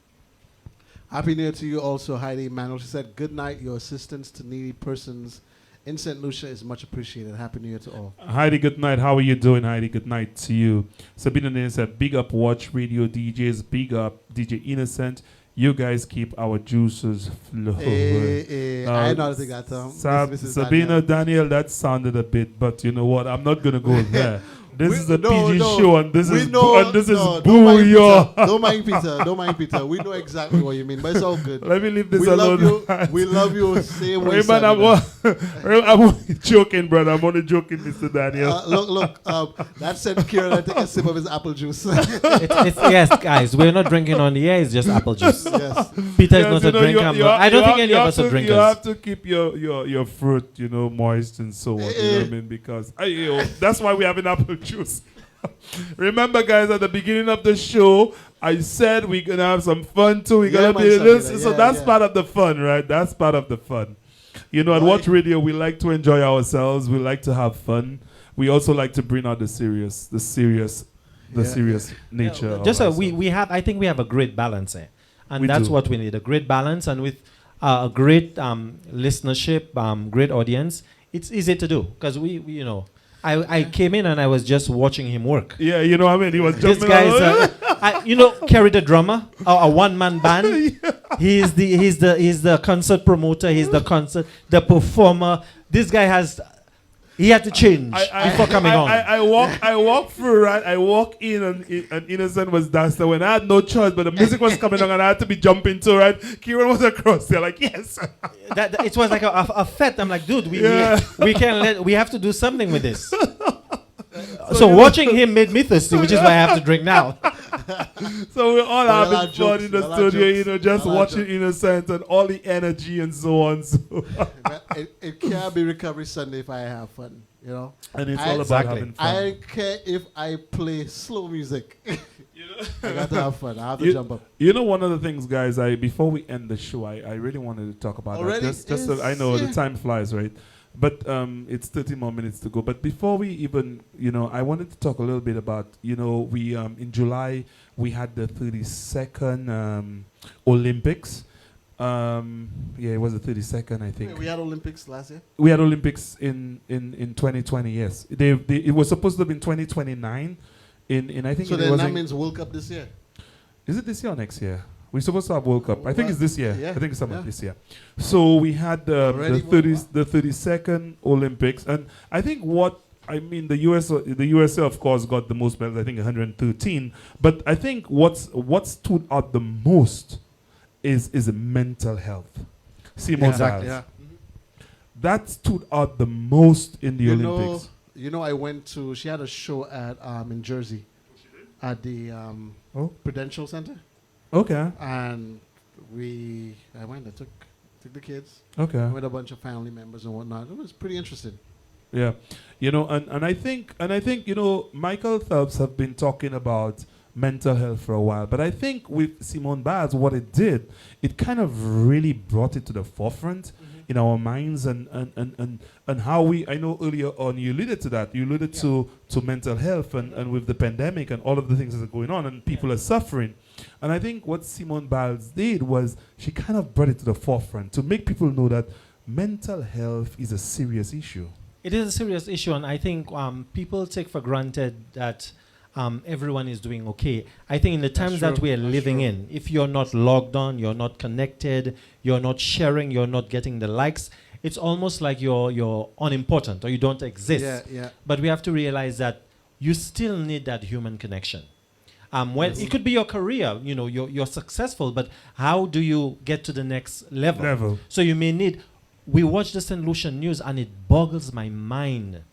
Happy New Year to you also, Heidi Manuel. She said, good night. Your assistance to needy persons in St. Lucia is much appreciated. Happy New Year to all. Heidi, good night. How are you doing, Heidi? Good night to you. Sabina Nene said, big up Watch Radio DJs. Big up DJ Innocent. You guys keep our juices flowing. I know how to think that. Mrs. Sabina, Daniel, that sounded a bit, but you know what? I'm not going to go there. This is a PG no, show, and this we is know- and this is no, Bouyon. Don't mind Peter. Don't mind Peter. We know exactly what you mean, but it's all good. Let me leave this We alone. love you. We love you. Same way. Wait, man, I'm only joking, brother. I'm only joking, Mr. Daniel. Look. That sent Keran to take a sip of his apple juice. Yes, guys, we're not drinking on the air. It's just apple juice. Yes. Peter is Yes, not you a know, drinker. I don't think any of us are You drinkers. have to keep your fruit, you know, moist and so on. You know what I mean? Because that's why we have an apple juice. Remember, guys, at the beginning of the show, I said we're gonna have some fun too. We're Yeah, gonna man, be Sabina, this, so yeah, that's yeah. part of the fun, right? That's part of the fun. You know, at Right. Watch Radio, we like to enjoy ourselves. We like to have fun. We also like to bring out the serious nature. of Just ourselves. we have. I think we have a great balance here, and We that's do. what we need—a great balance, and with a great listenership, great audience. It's easy to do because we you know. I came in and I was just watching him work. Yeah, you know what I mean? He was This jumping guy around. is, Kerry the drummer, a one-man band. He's the concert promoter. He's the performer. This guy he had to change before coming on. I walk through, right? I walk in and Innocent was dancing when I had no choice, but the music was coming on and I had to be jumping to, right? Kieran was across there, like, yes. It was like a fete. I'm like, dude, we have to do something with this. So watching him made me thirsty, which is why I have to drink now. So we're all But a lot having of fun jokes, in the a lot of studio, jokes, you know, just a lot of watching jokes. Innocent and all the energy and so on. So. It can't be Recovery Sunday if I have fun, you know. And it's I- all about Exactly. having fun. I don't care if I play slow music. I got to have fun. I have to You- jump up. You know, one of the things, guys, before we end the show, I really wanted to talk about Already? that. Just so I know the time flies, right? But it's 30 more minutes to go. But before we even, you know, I wanted to talk a little bit about, you know, we in July we had the 32nd Olympics. It was the 32nd, I think. We had Olympics last year. We had Olympics in 2020. Yes, it was supposed to be in 2029. I think So it then was that means World Cup this year. is it this year or next year? We're supposed to have World Cup. I think it's this year. Yeah, I think it's something yeah. this year. So we had Already the 32nd Olympics, and I think the USA of course got the most medals. I think 113. But I think what stood out the most is mental health. Simone Exactly. Biles. That stood out the most in the You Olympics. know, I went to. She had a show at in Jersey, at the Prudential Center, Okay. and I went. I took the kids. Okay. With a bunch of family members and whatnot. It was pretty interesting. Yeah, you know, and I think you know, Michael Phelps have been talking about mental health for a while, but I think with Simone Biles, what it did, it kind of really brought it to the forefront in our minds and how I know earlier on you alluded to that. You alluded to mental health and with the pandemic and all of the things that are going on and people are suffering. And I think what Simone Biles did was she kind of brought it to the forefront to make people know that mental health is a serious issue. It is a serious issue, and I think people take for granted that everyone is doing okay. I think in the times that true. we are That's living true. in, if you're not logged on, you're not connected, you're not sharing, you're not getting the likes, it's almost like you're unimportant or you don't exist. Yeah, yeah. But we have to realize that you still need that human connection. Well, it could be your career. You know, you're successful, but how do you get to the next level? So you may need. We watch the St. Lucian news, and it boggles my mind.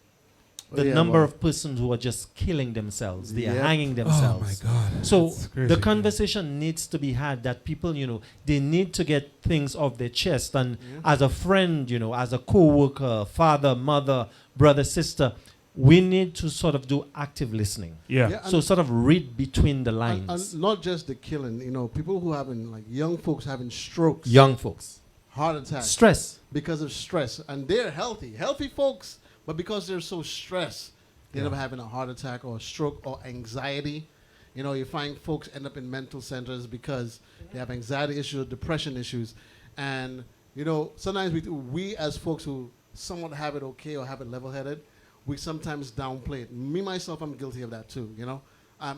The number of persons who are just killing themselves, they are Yep. hanging themselves. Oh my God. So That's crazy. the conversation needs to be had that people, you know, they need to get things off their chest. And as a friend, you know, as a co-worker, father, mother, brother, sister, we need to sort of do active listening. Yeah. Yeah, So sort of read between the lines. and not just the killing, you know, people who having, like, young folks having strokes, Young folks. heart attacks, Stress. because of stress. And they're healthy folks, but because they're so stressed, they end up having a heart attack or a stroke or anxiety. You know, you find folks end up in mental centers because they have anxiety issues, depression issues. And, you know, sometimes we as folks who somewhat have it okay or have it level-headed, we sometimes downplay it. Me, myself, I'm guilty of that too, you know.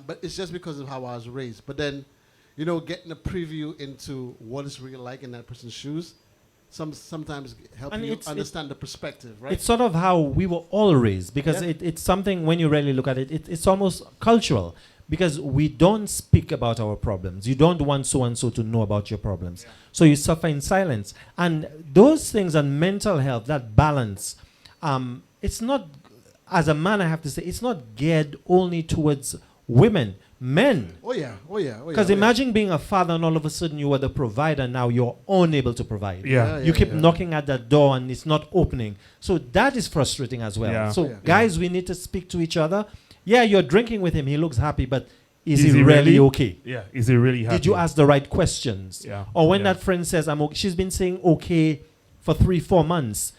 But it's just because of how I was raised. But then, you know, getting a preview into what it's really like in that person's shoes, sometimes help And you it's- understand the perspective, right? It's sort of how we were all raised, because Yeah. it's something, when you really look at it, it's almost cultural, because we don't speak about our problems. You don't want so-and-so to know about your problems. So you suffer in silence. And those things on mental health, that balance, it's not, as a man, I have to say, it's not geared only towards women, men. Oh yeah. Because imagine being a father and all of a sudden you are the provider, now you're unable to provide. Yeah. You keep knocking at that door and it's not opening. So that is frustrating as well. Yeah. So Yeah. guys, we need to speak to each other. Yeah, you're drinking with him, he looks happy, but is Is he he really really? okay? Yeah. Is he really happy? Did you ask the right questions? Yeah. Or when Yeah. that friend says, I'm okay, she's been saying okay for 3-4 months.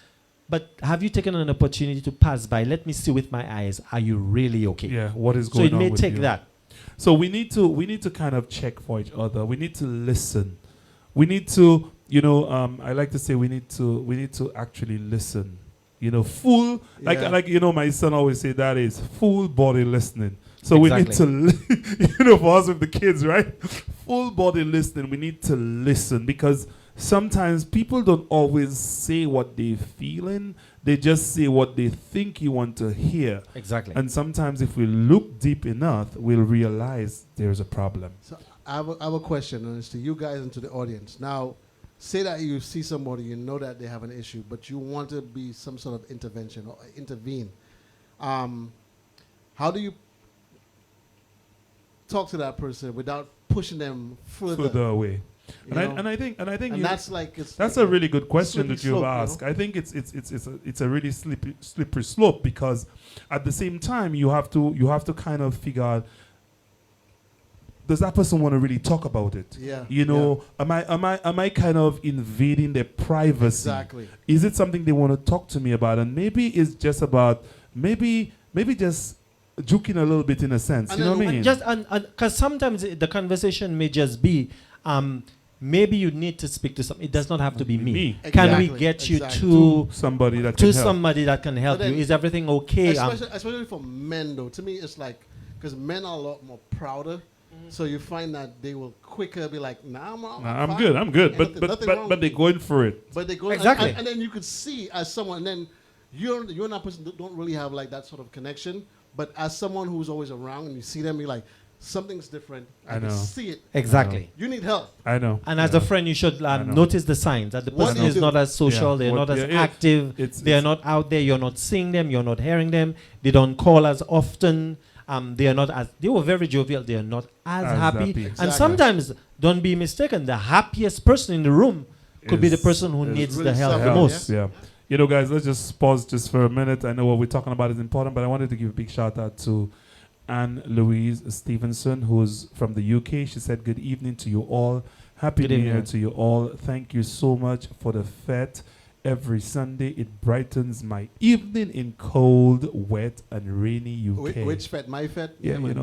But have you taken an opportunity to pass by? Let me see with my eyes. Are you really okay? Yeah. What is So going it on may with take you? that. So we need to kind of check for each other. We need to listen. We need to, you know, I like to say we need to actually listen. You know, full Yeah. like you know, my son always say that is full body listening. So we need Exactly. to, you know, for us with the kids, right? Full body listening. We need to listen, because sometimes people don't always say what they're feeling. They just say what they think you want to hear. Exactly. And sometimes if we look deep enough, we'll realize there's a problem. So I have a question, and it's to you guys and to the audience. Now, say that you see somebody, you know that they have an issue, but you want to be some sort of intervention or intervene. How do you talk to that person without pushing them further? Away. you know? And I think And you- that's like that's like a really good question slippery that you've slope, you asked. know? I think it's a really slippery slope, because at the same time you have to kind of figure out, does that person want to really talk about it? Yeah. You know, am I kind of invading their privacy? Exactly. Is it something they want to talk to me about? And maybe it's just about maybe just joking a little bit in a sense. And you know then what I mean? Just because sometimes the conversation may just be, maybe you need to speak to some. It does not have to be me. Can we Exactly, get you exactly. to somebody that to can help. somebody that can help But then- you? Is everything okay? Especially for men, though. To me, it's like, because men are a lot more prouder. So you find that they will quicker be like, nah, I'm I'm fine. I'm good. Ain't But nothing wrong but with they're me. going for it. But they go Exactly. and then you could see as someone, and then you and that person don't really have like that sort of connection. But as someone who's always around and you see them, you're like, something's different. I can know. see it. Exactly. You need help. I know. And as Yeah. a friend, you should I know. notice the signs that the What person do you is do? not as social, Yeah. they're What- not as yeah, active, it's- they're not out there, you're not seeing them, you're not hearing them, they don't call as often, they are not as, they were very jovial, they are not as happy. happy. And Exactly. sometimes, don't be mistaken, the happiest person in the room could be the Is- person who is needs really the help the suffering, most. Yeah. You know, guys, let's just pause just for a minute. I know what we're talking about is important, but I wanted to give a big shout out to Anne Louise Stevenson, who's from the UK. She said, "Good evening to you all. Happy Good New evening. Year to you all. Thank you so much for the fete. every Sunday. It brightens my evening in cold, wet, and rainy UK. Which fete? My fete? Yeah, man.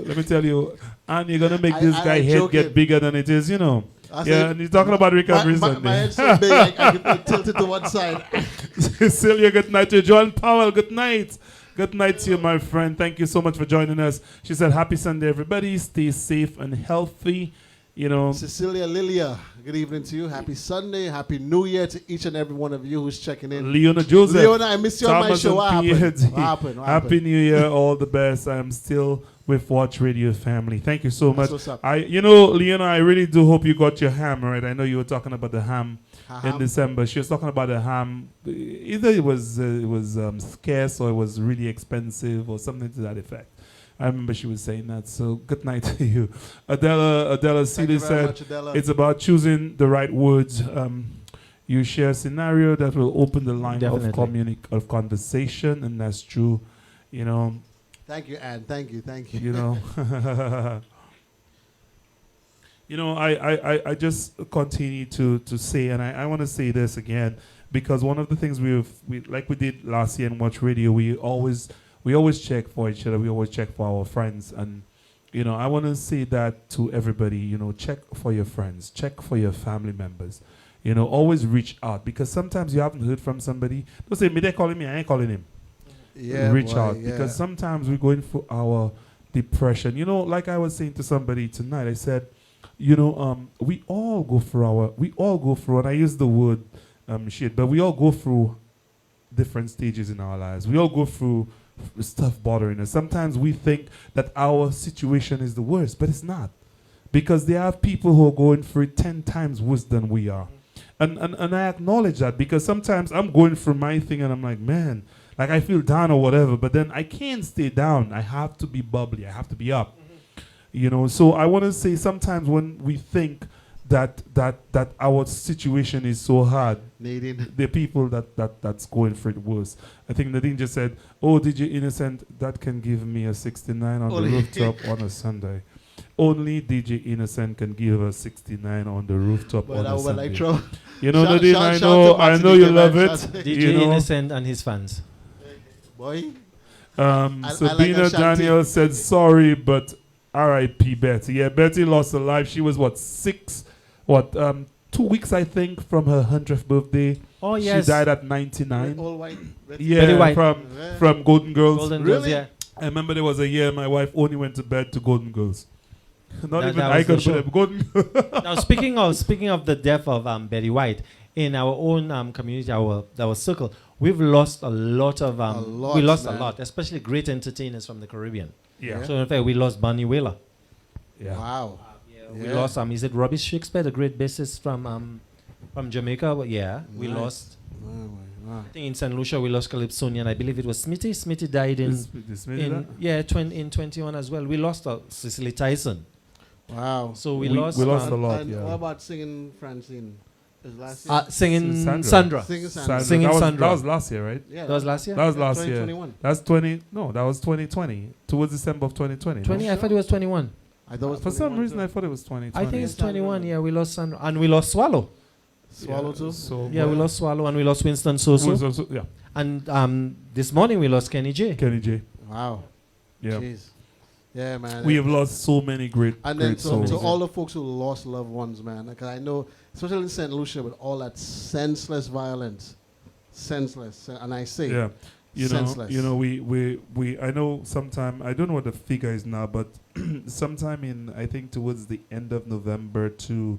let me tell you, and you're gonna make this guy head joking. get bigger than it is, I Yeah, said, and you're talking about recovery my Sunday. head's so big, I can tilt it to one side. Cecilia, good night to you. John Powell, good night. Good night to you, my friend. Thank you so much for joining us. She said, happy Sunday, everybody. Stay safe and healthy. Cecilia Lilia, good evening to you. Happy Sunday. Happy New Year to each and every one of you who's checking in. Leona Joseph. Leona, I missed you on my Thomas show. What and happened? PhD. What happened? What Happy happened? New Year, all the best. I am still with Watch Radio family. Thank you so much. That's what's up. Leona, I really do hope you got your ham right. I know you were talking about the ham in Ham? December. She was talking about the ham. Either it was scarce or it was really expensive or something to that effect. I remember she was saying that. So good night to you. Adela Thank Seeley you very said, much, Adela. it's about choosing the right words. You share a scenario that will open the line Definitely. of conversation, and that's true. Thank you, Anne. Thank you. I just continue to say, and I want to say this again, because one of the things we like we did last year in Watch Radio, we always check for each other. We always check for our friends, and I want to say that to everybody. Check for your friends, check for your family members. Always reach out, because sometimes you haven't heard from somebody. Don't say, "Me, they're calling me. I ain't calling him." Yeah, Reach boy, out, yeah. because sometimes we're going through our depression. Like I was saying to somebody tonight, I said, we all go through, and I use the word shit, but we all go through different stages in our lives. We all go through stuff bothering us. Sometimes we think that our situation is the worst, but it's not, because there are people who are going through it 10 times worse than we are. And I acknowledge that, because sometimes I'm going through my thing and I'm like, man, like I feel down or whatever, but then I can't stay down. I have to be bubbly. I have to be up. So I want to say, sometimes when we think that our situation is so hard, Nadine. the people that's going for it worse. I think Nadine just said, "Oh, DJ Innocent, that can give me a 69 on the rooftop on a Sunday." Only DJ Innocent can give a 69 on the rooftop But on I a would Sunday. like throw. Nadine, shout I to know Martin you again, love man. it. Shout- DJ Innocent and his fans. Boy. Sabina Ashanti. Daniel said, sorry, but R.I.P. Betty. Yeah, Betty lost her life. She was 2 weeks, I think, from her 100th birthday. Oh, yes. She died at 99. All white. Yeah, Betty White. from Golden Girls. Golden Really? Girls, yeah. I remember there was a year my wife only went to bed to Golden Girls. Not That- even that I was the could show. believe Golden. Now, speaking of the death of Betty White, in our own community, our circle, we've lost a lot of we lost a man. lot, especially great entertainers from the Caribbean. Yeah. So in fact, we lost Bunny Wailer. Yeah. Wow. We Yeah. lost is it Robbie Shakespeare, the great bassist from Jamaica? Well, yeah, we Nice. lost. Wow. I think in St. Lucia we lost Calypsonian. I believe it was Smitty. Smitty died in in 21 as well. We lost Cicely Tyson. Wow. So we We lost lost a And- lot, and yeah. What about singing Francine? Is last year? singing Sandra. Sandra. Singing Sandra. Sandra. Singing that Sandra. was last year, right? Yeah, That was last year. That was last year. 2021. That's 20. No, that was 2020. Towards December of 2020. 20. No? I thought it was 21. I thought it was For some 21 reason, too. I thought it was 2020. I think it's Sandra. 21. Yeah, we lost Sandra and we lost Swallow. Swallow too. So Yeah, we lost Swallow and we lost Winston Soso. yeah, And this morning we lost Kenny J. Kenny J. Wow. Yeah, Jeez. Yeah, man. we have lost so many great And then to souls. all the folks who lost loved ones, man, because I know, especially in St. Lucia, with all that senseless violence, senseless, and I say, Yeah, senseless. we I know sometime, I don't know what the figure is now, but sometime in, I think towards the end of November to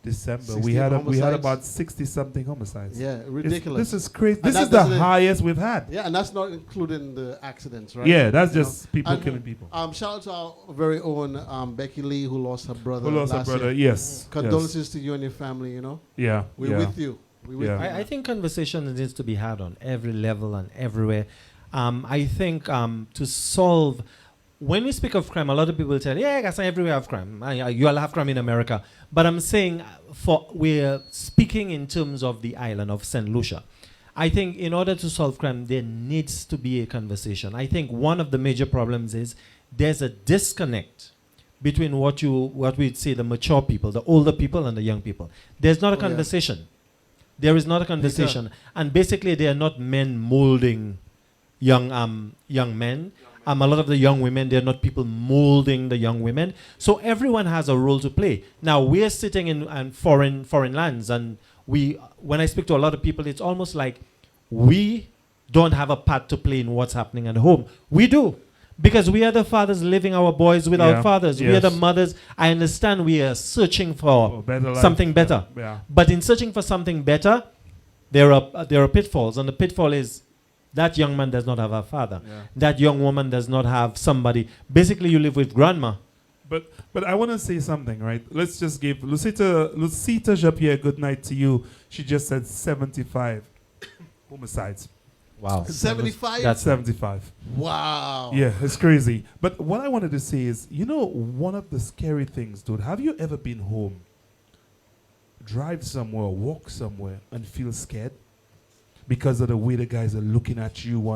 December, we 60 had homicides? about 60 something homicides. Yeah, ridiculous. This is crazy. And This is that the doesn't- highest we've had. Yeah, and that's not including the accidents, right? Yeah, that's You just people And, killing people. Shout out to our very own Becky Lee, who lost her brother. Who lost her last brother? year. Yes. Condolences to you and your family. Yeah. We're yeah. with you. We're with Yeah. you. I think conversation needs to be had on every level and everywhere. I think to solve, when we speak of crime, a lot of people tell, yeah, guys, everywhere have crime. You all have crime in America. But I'm saying we're speaking in terms of the island of St. Lucia. I think in order to solve crime, there needs to be a conversation. I think one of the major problems is there's a disconnect between what we'd say the mature people, the older people, and the young people. There's not a Oh, yeah. conversation. There is not a conversation. And basically, they are not men molding young men. A lot of the young women, they're not people molding the young women. So everyone has a role to play. Now, we're sitting in foreign lands, and when I speak to a lot of people, it's almost like we don't have a part to play in what's happening at home. We do. Because we are the fathers leaving our boys without fathers. We are the mothers. I understand we are searching for something better. Yeah. But in searching for something better, there are pitfalls. And the pitfall is that young man does not have a father. Yeah. That young woman does not have somebody. Basically, you live with grandma. But I want to say something, right? Let's just give Lucita Japierre good night to you. She just said 75 homicides. Wow. 75? That's 75. Wow. Yeah, it's crazy. But what I wanted to say is, one of the scary things, dude, have you ever been home, drive somewhere, walk somewhere, and feel scared? Because of the way the guys are looking at you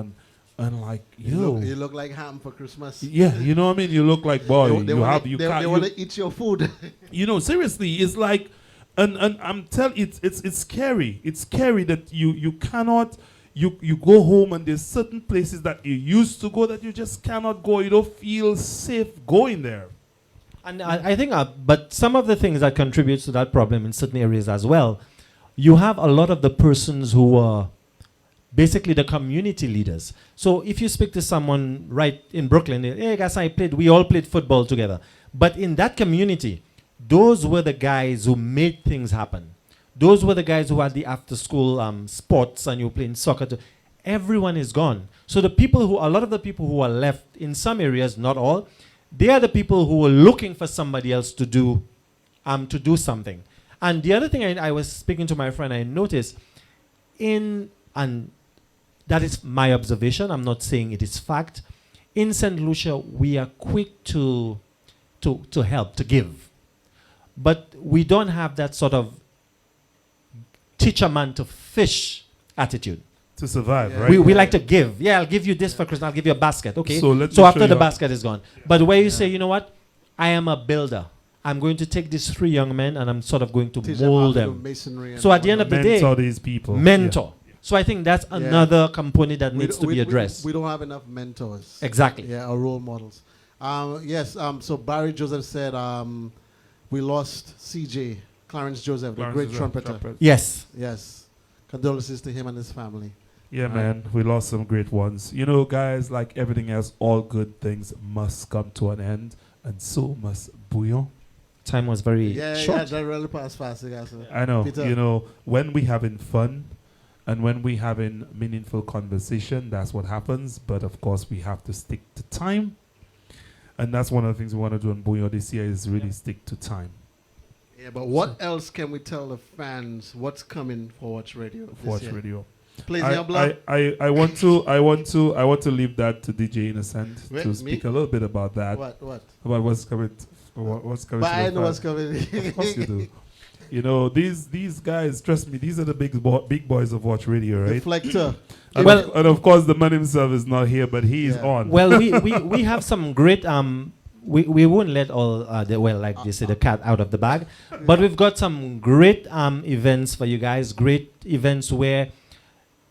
and like, you look like ham for Christmas. Yeah, you know what I mean? You look like, boy, they want to eat your food. Seriously, it's like, and I'm telling you, it's scary. It's scary that you cannot... You go home and there's certain places that you used to go that you just cannot go. You don't feel safe going there. And I think, but some of the things that contributes to that problem in certain areas as well, you have a lot of the persons who are basically the community leaders. So if you speak to someone right in Brooklyn, hey guys, we all played football together. But in that community, those were the guys who made things happen. Those were the guys who had the after-school sports, and you were playing soccer. Everyone is gone. So a lot of the people who are left in some areas, not all, they are the people who were looking for somebody else to do something. And the other thing I was speaking to my friend, I noticed and that is my observation. I'm not saying it is fact. In St. Lucia, we are quick to help, to give, but we don't have that sort of teach a man to fish attitude. To survive, Yeah. right? We like to give. Yeah, I'll give you this for Christmas. I'll give you a basket. Okay. So After the basket is gone. But where you say, you know what? I am a builder. I'm going to take these 3 young men and I'm sort of going to Teach mold them how to them. do masonry and So at the end of the day, mentor these people. mentor. So I think that's another component that needs to be addressed. We don't have enough mentors. Exactly. Yeah, or role models. Yes. So Barry Joseph said we lost CJ Clarence Joseph, the great trumpeter. Yes. Yes. Condolences to him and his family. Yeah, man, we lost some great ones. Guys, like everything else, all good things must come to an end, and so must Bouyon. Time was very short. Yeah, that really passed fast, guys. I know. Peter. When we having fun and when we having meaningful conversation, that's what happens. But of course, we have to stick to time. And that's one of the things we want to do on Bouyon this year is really stick to time. Yeah, but what else can we tell the fans what's coming for Watch Radio? Watch Radio. Please, Yabla. I want to leave that to DJ Innocent Wait, to speak a little bit about that. What? About what's coming. What's coming. But to I the know what's fans. coming. Of course you do. These guys, trust me, these are the big boys of Watch Radio, right? Reflector. And of course, the man himself is not here, but he is on. Well, we have some great we won't let all like they say, the cat out of the bag, but we've got some great events for you guys. Great events where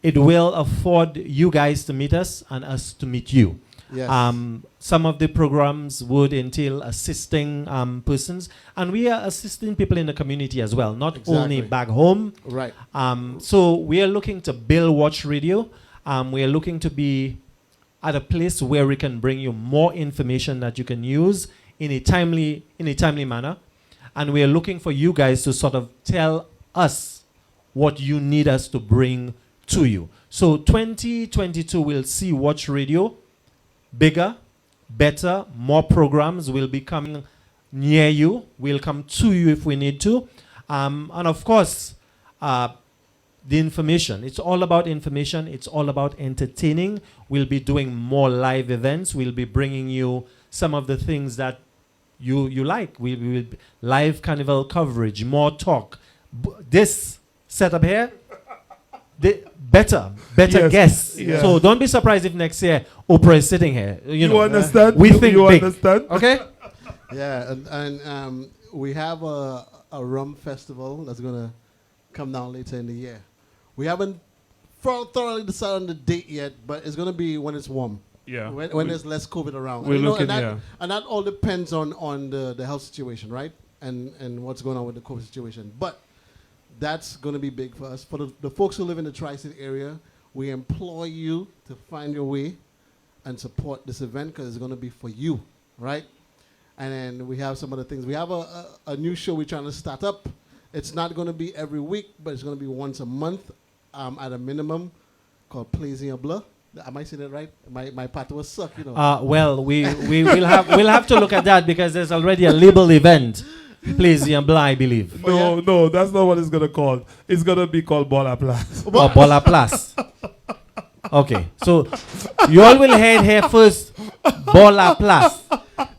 it will afford you guys to meet us and us to meet you. Yes. Some of the programs would entail assisting persons, and we are assisting people in the community as well, not only back home. Right. So we are looking to build Watch Radio. We are looking to be at a place where we can bring you more information that you can use in a timely manner, and we are looking for you guys to sort of tell us what you need us to bring to you. So 2022 will see Watch Radio bigger, better, more programs will be coming near you. We'll come to you if we need to. And of course, the information. It's all about information. It's all about entertaining. We'll be doing more live events. We'll be bringing you some of the things that you like. We will live carnival coverage, more talk. This setup here, better guests. Yes. So don't be surprised if next year Oprah is sitting here. You understand? We think you big. Understand? Okay. Yeah, and we have a rum festival that's gonna come down later in the year. We haven't thoroughly decided on the date yet, but it's going to be when it's warm. Yeah. When there's less COVID around. We're looking, and that all depends on the health situation, right? And what's going on with the COVID situation. But that's going to be big for us. For the folks who live in the Tri-State area, we implore you to find your way and support this event because it's going to be for you, right? And then we have some other things. We have a new show we're trying to start up. It's not going to be every week, but it's going to be once a month at a minimum called Plaisir Bleu. Am I saying that right? My part was suck, you know. Well, we'll have to look at that because there's already a label event. Plaisir Bleu, I believe. No, that's not what it's gonna call. It's gonna be called Bola Plus. Or Bola Plus. Okay, so you all will head here first. Bola Plus.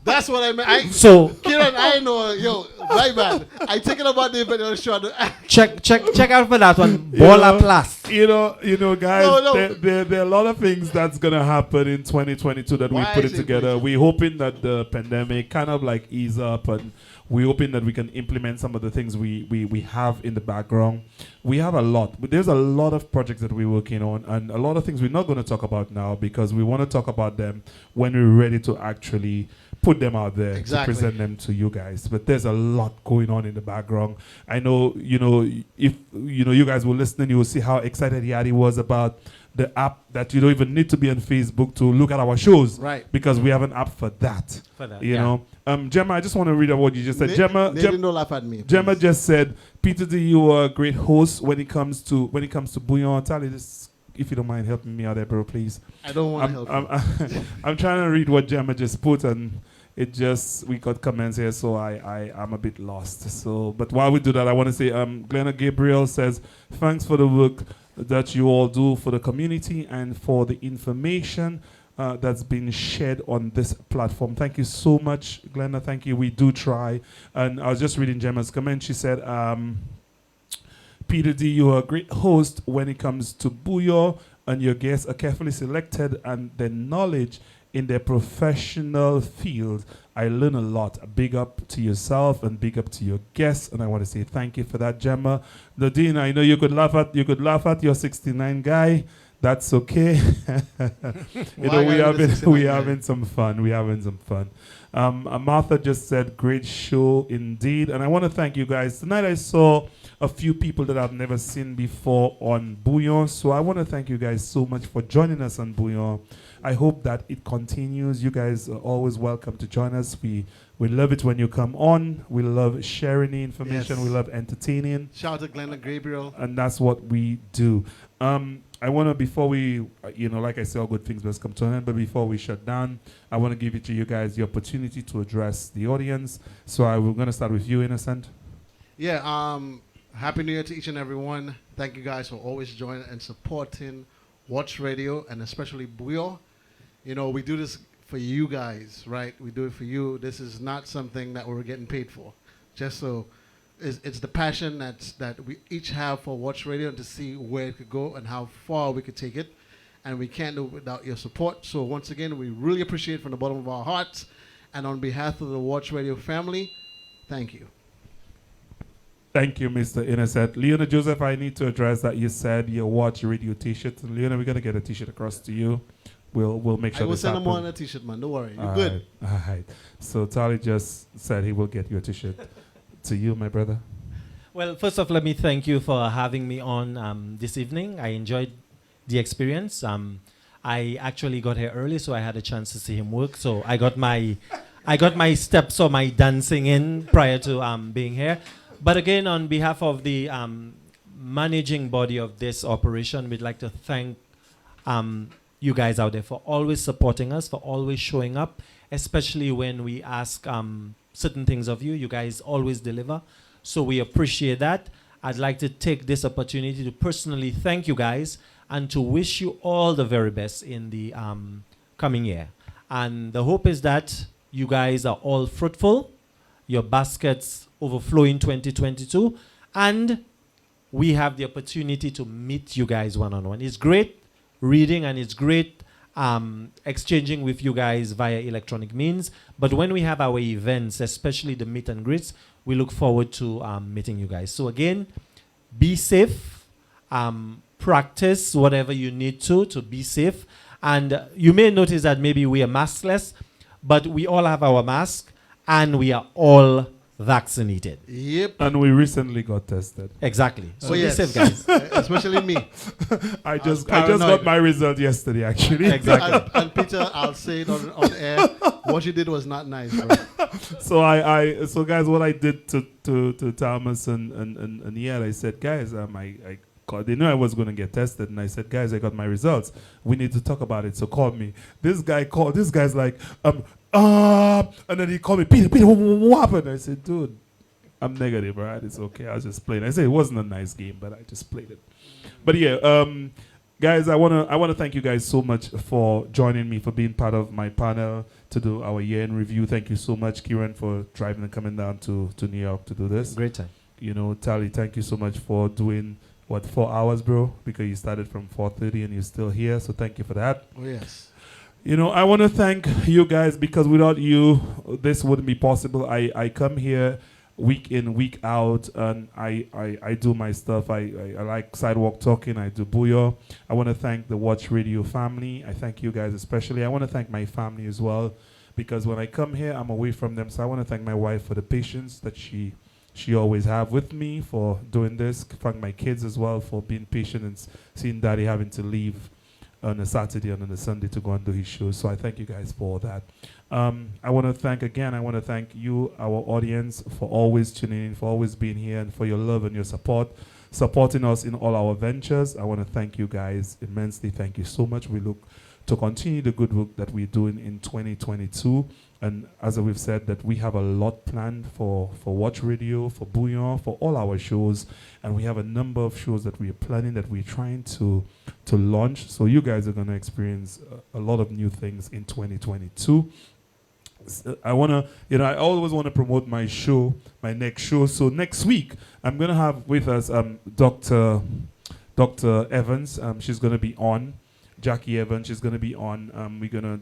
That's what I meant. So Keran, I know, my bad. I thinking about the event on the show. check out for that one. Bola Plus. You know, guys. No. There are a lot of things that's gonna happen in 2022 that we Why put is it it together. crazy? We're hoping that the pandemic kind of like ease up, and we're hoping that we can implement some of the things we have in the background. We have a lot. There's a lot of projects that we're working on, and a lot of things we're not going to talk about now because we want to talk about them when we're ready to actually put them out there to present them to you guys. But there's a lot going on in the background. I know, if you guys were listening, you will see how excited Yadi was about the app that you don't even need to be on Facebook to look at our shows. Right. Because we have an app for that. You yeah. know. Gemma, I just want to read out what you just said. They Gemma, didn't laugh at me. Gemma please. just said, Peter D, you are a great host when it comes to Bouyon. Tally this, if you don't mind helping me out there, bro, please. I don't want to help you. I'm trying to read what Gemma just put, and we got comments here, so I'm a bit lost. So, but while we do that, I want to say, Glenna Gabriel says, thanks for the work that you all do for the community and for the information that's been shared on this platform. Thank you so much, Glenna. Thank you. We do try. And I was just reading Gemma's comment. She said, Peter D, you are a great host when it comes to Bouyon, and your guests are carefully selected and their knowledge in their professional field. I learn a lot. Big up to yourself and big up to your guests, and I want to say thank you for that, Gemma. Nadine, I know you could laugh at your 69 guy. That's okay. we having some fun. Martha just said, great show indeed. And I want to thank you guys. Tonight I saw a few people that I've never seen before on Bouyon. So I want to thank you guys so much for joining us on Bouyon. I hope that it continues. You guys are always welcome to join us. We love it when you come on. We love sharing the information. Yes. We love entertaining. Shout out to Glenna Gabriel. And that's what we do. I want to, before we, like I said, all good things must come to an end, but before we shut down, I want to give it to you guys the opportunity to address the audience. So we're going to start with you, Innocent. Yeah, Happy New Year to each and every one. Thank you guys for always joining and supporting Watch Radio, and especially Bouyon. We do this for you guys, right? We do it for you. This is not something that we're getting paid for. Just so it's the passion that we each have for Watch Radio and to see where it could go and how far we could take it. And we can't do it without your support. So once again, we really appreciate it from the bottom of our hearts. And on behalf of the Watch Radio family, thank you. Thank you, Mr. Innocent. Leona Joseph, I need to address that you said your Watch Radio t-shirt. Leona, we're going to get a t-shirt across to you. We'll make sure I will this send them happens. on a t-shirt, man. Don't worry. You're All good. Right, all right. So Tali just said he will get you a t-shirt. To you, my brother. Well, first off, let me thank you for having me on this evening. I enjoyed the experience. I actually got here early, so I had a chance to see him work. So I got my steps or my dancing in prior to being here. But again, on behalf of the managing body of this operation, we'd like to thank you guys out there for always supporting us, for always showing up, especially when we ask certain things of you. You guys always deliver. So we appreciate that. I'd like to take this opportunity to personally thank you guys and to wish you all the very best in the coming year. And the hope is that you guys are all fruitful, your baskets overflow in 2022, and we have the opportunity to meet you guys one-on-one. It's great reading and it's great exchanging with you guys via electronic means. But when we have our events, especially the meet and greets, we look forward to meeting you guys. So again, be safe. Practice whatever you need to be safe. And you may notice that maybe we are maskless, but we all have our mask and we are all vaccinated. Yep. And we recently got tested. Exactly. So yes. be safe, guys. Especially me. I just paranoid. got my result yesterday, actually. Exactly. And Peter, I'll say it on air. What you did was not nice, bro. So guys, what I did to Talmas and Yale, I said, guys, I called. They knew I was going to get tested, and I said, guys, I got my results. We need to talk about it. So call me. This guy called. This guy's like, and then he called me, Peter, what happened? I said, dude, I'm negative, right? It's okay. I was just playing. I said it wasn't a nice game, but I just played it. But yeah, guys, I wanna thank you guys so much for joining me, for being part of my panel to do our year-end review. Thank you so much, Keran, for driving and coming down to New York to do this. Great time. You know, Tally, thank you so much for doing 4 hours, bro? Because you started from 4:30 and you're still here. So thank you for that. Oh, yes. You know, I want to thank you guys, because without you, this wouldn't be possible. I come here week in, week out, and I do my stuff. I like Sidewalk Talking. I do Bouyon. I want to thank the Watch Radio family. I thank you guys especially. I want to thank my family as well, because when I come here, I'm away from them. So I want to thank my wife for the patience that she always have with me for doing this. Thank my kids as well for being patient and seeing Daddy having to leave on a Saturday and on a Sunday to go and do his show. So I thank you guys for all that. I want to thank you, our audience, for always tuning in, for always being here, and for your love and your support, supporting us in all our ventures. I want to thank you guys immensely. Thank you so much. We look to continue the good work that we're doing in 2022. And as we've said, that we have a lot planned for Watch Radio, for Bouyon, for all our shows. And we have a number of shows that we're planning, that we're trying to launch. So you guys are going to experience a lot of new things in 2022. I want to, I always want to promote my show, my next show. So next week, I'm going to have with us Dr. Evans. She's going to be on. Jackie Evans, she's going to be on.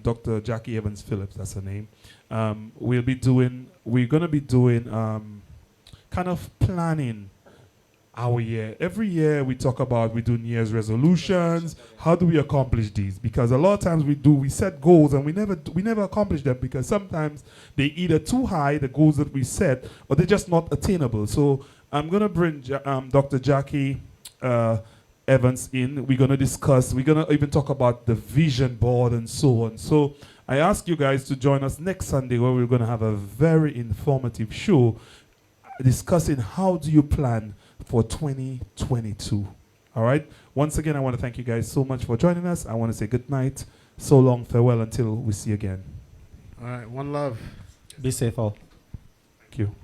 Dr. Jackie Evans Phillips, that's her name. We're going to be doing kind of planning our year. Every year we talk about, we do New Year's resolutions. How do we accomplish these? Because a lot of times we set goals and we never accomplish them, because sometimes they either too high, the goals that we set, or they're just not attainable. So I'm going to bring Dr. Jackie Evans in. We're going to discuss, we're going to even talk about the vision board and so on. So I ask you guys to join us next Sunday, where we're going to have a very informative show discussing how do you plan for 2022. All right? Once again, I want to thank you guys so much for joining us. I want to say good night, so long, farewell until we see again. All right, one love. Be safe all. Thank you.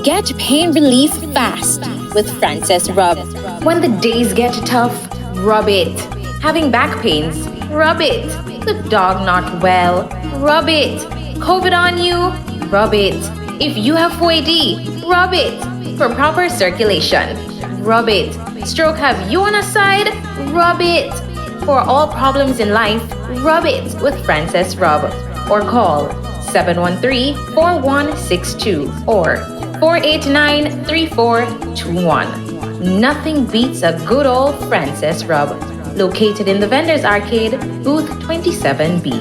Get pain relief fast with Frances Rub. When the days get tough, rub it. Having back pains, rub it. The dog not well, rub it. COVID on you, rub it. If you have 4AD, rub it. For proper circulation, rub it. Stroke have you on a side, rub it. For all problems in life, rub it with Frances Rub. Or call 713-4162 or 489-3421. Nothing beats a good old Frances Rub. Located in the Vendors Arcade, booth 27B.